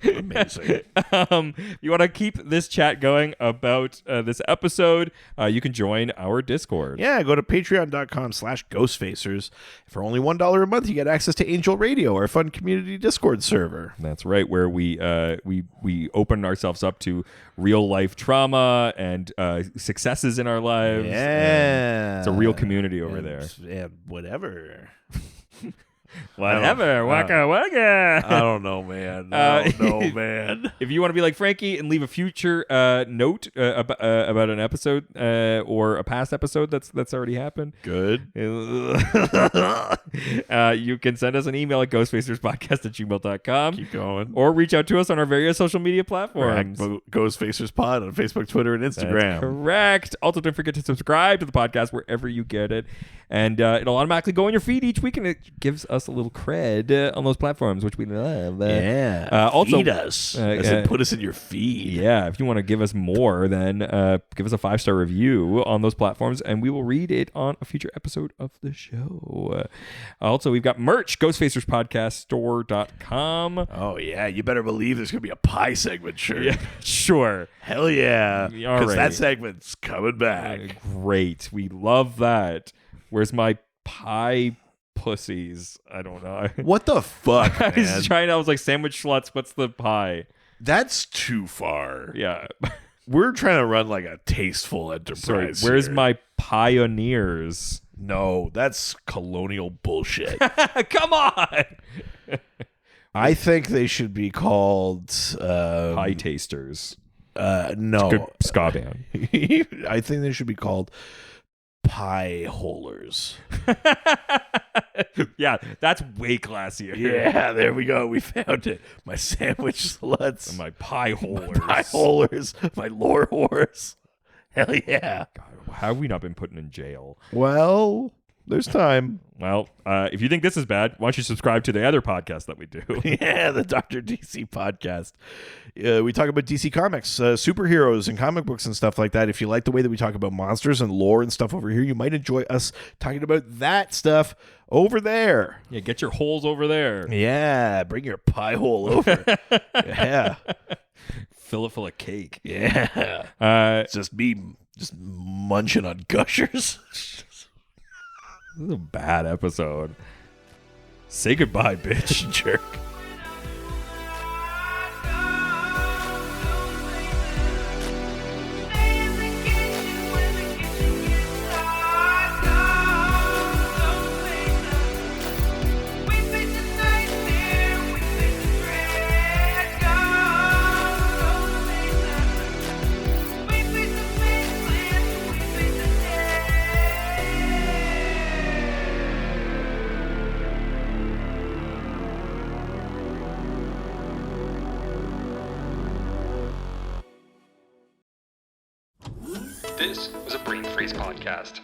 Amazing. You want to keep this chat going about this episode, you can join our Discord. Yeah, go to patreon.com/ghostfacers. For only $1 a month, you get access to Angel Radio, our fun community Discord server. That's right, where we open ourselves up to real life trauma and successes in our lives. Yeah. It's a real community over there. Yeah, whatever. Whatever, waka waka. I don't know, man. I don't know, man. If you want to be like Frankie and leave a future note about an episode or a past episode that's already happened, Good. you can send us an email at ghostfacerspodcast@gmail.com. Keep going. Or reach out to us on our various social media platforms. Ghostfacers Pod on Facebook, Twitter, and Instagram. That's correct. Also, don't forget to subscribe to the podcast wherever you get it. And it'll automatically go in your feed each week, and it gives us a little cred on those platforms, which we love. Also, feed us. As in put us in your feed. Yeah, if you want to give us more, then give us a 5-star review on those platforms, and we will read it on a future episode of the show. Also, we've got merch, ghostfacerspodcaststore.com. Oh, yeah. You better believe there's going to be a pie segment shirt. Yeah, sure. Hell yeah. All Because right. that segment's coming back. Great. We love that. Where's my pie pussies? I don't know. What the fuck, I man? I was like, sandwich sluts, what's the pie? That's too far. Yeah. We're trying to run like a tasteful Sorry, enterprise. where's here. my pioneers? No, that's colonial bullshit. Come on! I think they should be called Pie tasters. No. Good ska band. I think they should be called pie holers. Yeah, that's way classier. Yeah, there we go. We found it. My sandwich sluts. And my pie holers. Pie holers. My lore whores. Hell yeah. God, how have we not been put in jail? Well, there's time. Well, if you think this is bad, why don't you subscribe to the other podcast that we do? Yeah, the Dr. DC podcast. We talk about DC Comics, superheroes and comic books and stuff like that. If you like the way that we talk about monsters and lore and stuff over here, you might enjoy us talking about that stuff over there. Yeah, get your holes over there. Yeah, bring your pie hole over. Yeah. Fill it full of cake. Yeah. It's just me just munching on gushers. This is a bad episode. Say goodbye, bitch. Jerk. This was a Brain Freeze podcast.